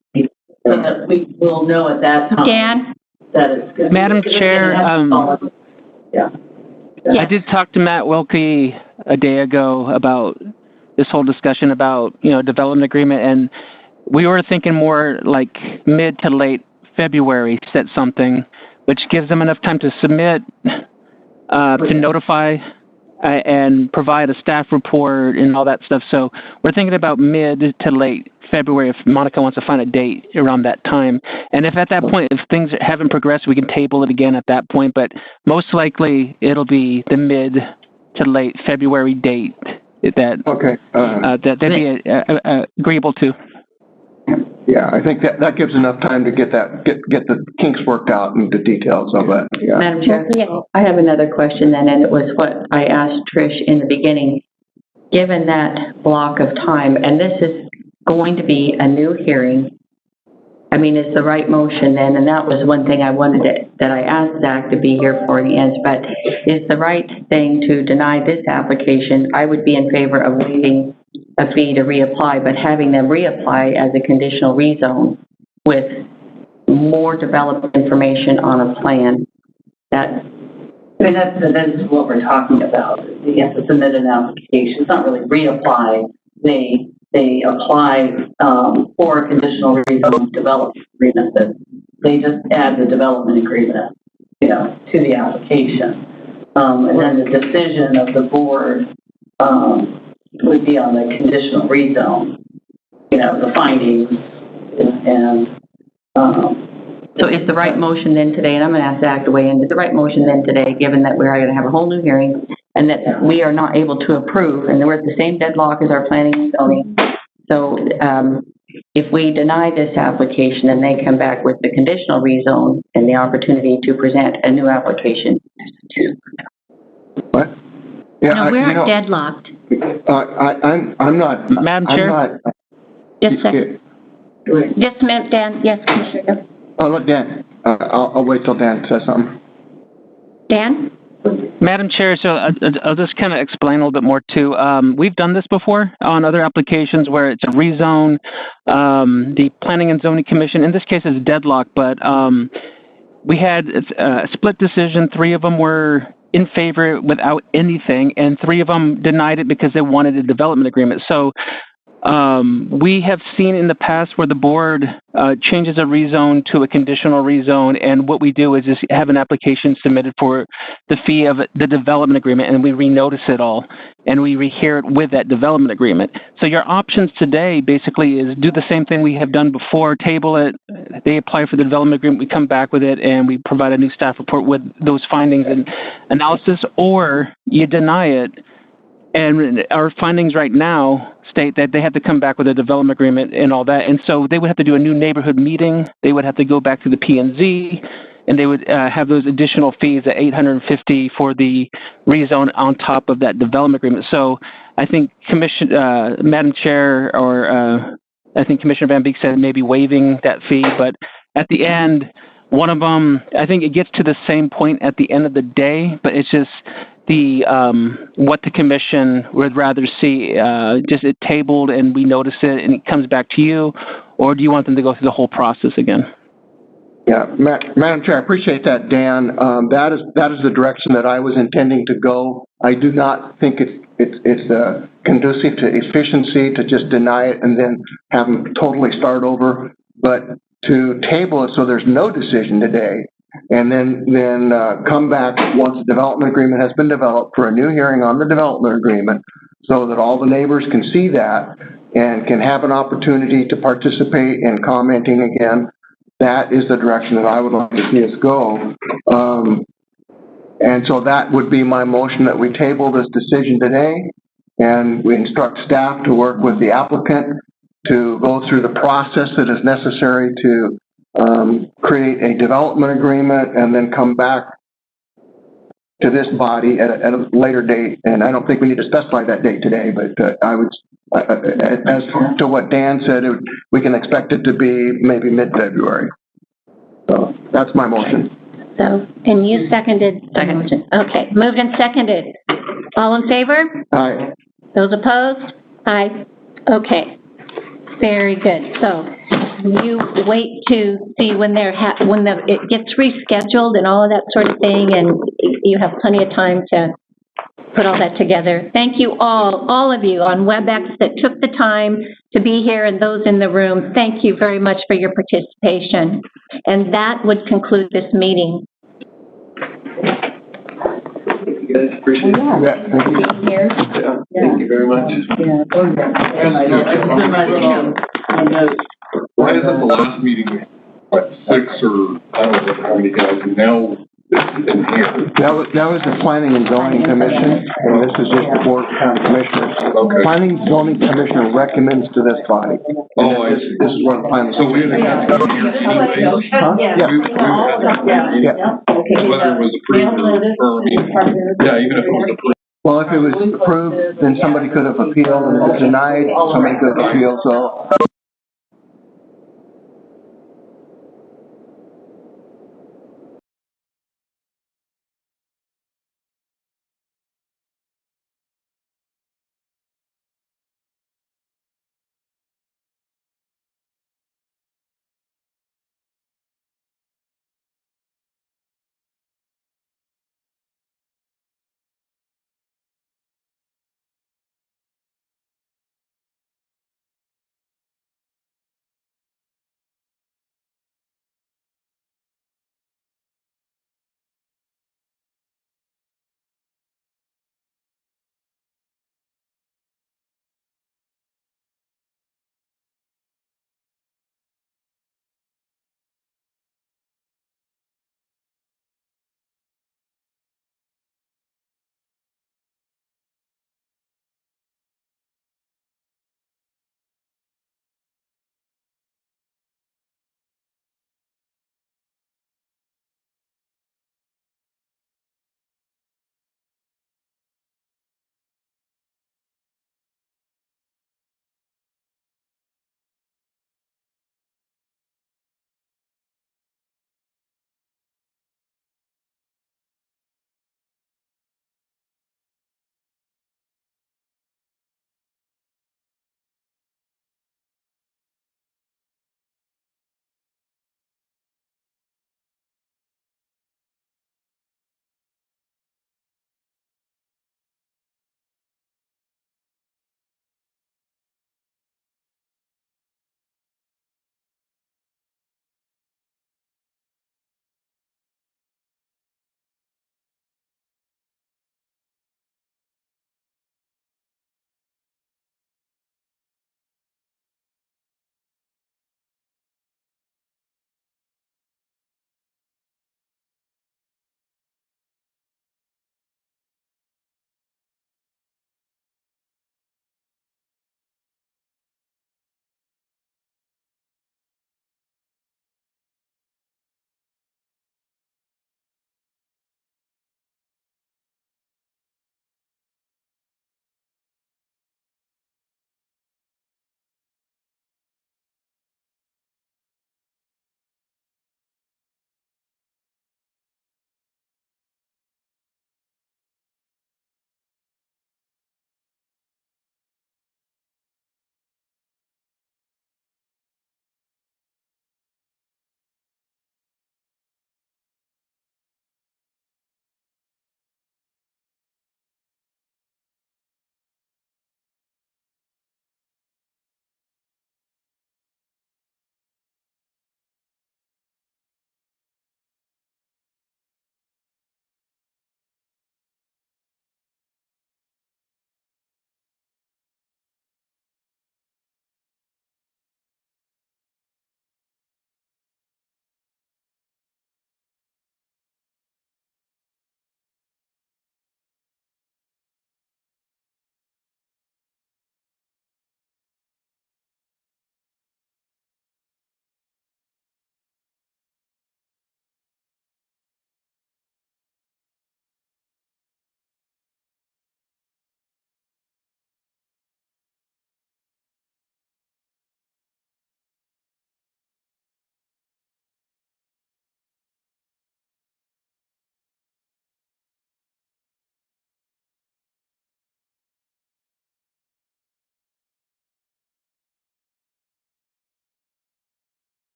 so that we will know at that time. Dan? That it's good. Madam Chair, yeah. I did talk to Matt Wilkie a day ago about this whole discussion about, development agreement, and we were thinking more like mid to late February, set something, which gives them enough time to submit, to notify, and provide a staff report and all that stuff. So we're thinking about mid to late February if Monica wants to find a date around that time. And if at that point, if things haven't progressed, we can table it again at that point. But most likely it'll be the mid to late February date that'd be agreeable to. Yeah, I think that gives enough time to get the kinks worked out and the details of it. Yeah. Madam Chair, I have another question then, and it was what I asked Trish in the beginning. Given that block of time, and this is going to be a new hearing, I mean, it's the right motion then, and that was one thing I wanted that I asked Zach to be here for the end, but is the right thing to deny this application? I would be in favor of waiving a fee to reapply, but having them reapply as a conditional rezone with more development information on a plan. That is what we're talking about. You have to submit an application. It's not really reapply. They apply for a conditional rezone development agreement. That they just add the development agreement, to the application, and then the decision of the board would be on the conditional rezone. The findings and. So is the right motion then today, and I'm going to ask Zach to weigh in, is the right motion then today, given that we are going to have a whole new hearing and that we are not able to approve, and we're at the same deadlock as our planning and zoning. So if we deny this application and they come back with the conditional rezone and the opportunity to present a new application. What? Yeah, no, we're deadlocked. I'm not. Madam Chair? Yes, sir. Yes, ma'am, Dan. Yes, Commissioner. Oh, look, Dan. I'll wait till Dan says something. Dan? Madam Chair, so I'll just kind of explain a little bit more too. We've done this before on other applications where it's a rezone. The Planning and Zoning Commission, in this case it's deadlocked, but we had a split decision. 3 of them were in favor without anything, and 3 of them denied it because they wanted a development agreement. So we have seen in the past where the board changes a rezone to a conditional rezone, and what we do is just have an application submitted for the fee of the development agreement, and we renotice it all, and we rehear it with that development agreement. So your options today basically is do the same thing we have done before, table it, they apply for the development agreement, we come back with it, and we provide a new staff report with those findings and analysis, or you deny it. And our findings right now state that they have to come back with a development agreement and all that. And so they would have to do a new neighborhood meeting. They would have to go back to the P&Z, and they would have those additional fees at $850 for the rezone on top of that development agreement. So I think Madam Chair, or I think Commissioner Van Beek said maybe waiving that fee. But at the end, one of them, I think it gets to the same point at the end of the day, but it's just the what the commission would rather see, just it tabled and we notice it and it comes back to you, or do you want them to go through the whole process again? Yeah, Madam Chair, I appreciate that, Dan. That is the direction that I was intending to go. I do not think it's conducive to efficiency to just deny it and then have them totally start over. But to table it so there's no decision today, and then come back once the development agreement has been developed for a new hearing on the development agreement, so that all the neighbors can see that and can have an opportunity to participate in commenting again. That is the direction that I would like to see us go. And so that would be my motion, that we table this decision today, and we instruct staff to work with the applicant to go through the process that is necessary to create a development agreement, and then come back to this body at a later date. And I don't think we need to specify that date today, but I would, as to what Dan said, we can expect it to be maybe mid-February. So that's my motion. So, and you seconded the motion. Okay, moved and seconded. All in favor? Aye. Those opposed? Aye. Okay. Very good. So you wait to see when it gets rescheduled and all of that sort of thing, and you have plenty of time to put all that together. Thank you all of you on WebEx that took the time to be here, and those in the room. Thank you very much for your participation. And that would conclude this meeting. Thank you guys, appreciate it. Yeah, thank you. Being here. Yeah, thank you very much. Why isn't the last meeting, what, 6 or, I don't know how many guys, and now it's in here? That was the Planning and Zoning Commission, and this is just the Board of County Commissioners. Okay. Planning and Zoning Commission recommends to this body. Oh, I see. This is where the planning. So we would have to come here anyway? Huh? Yeah. We would have to come here anyway. Whether it was approved or, yeah, even if it was approved. Well, if it was approved, then somebody could have appealed, and if it was denied, somebody could have appealed, so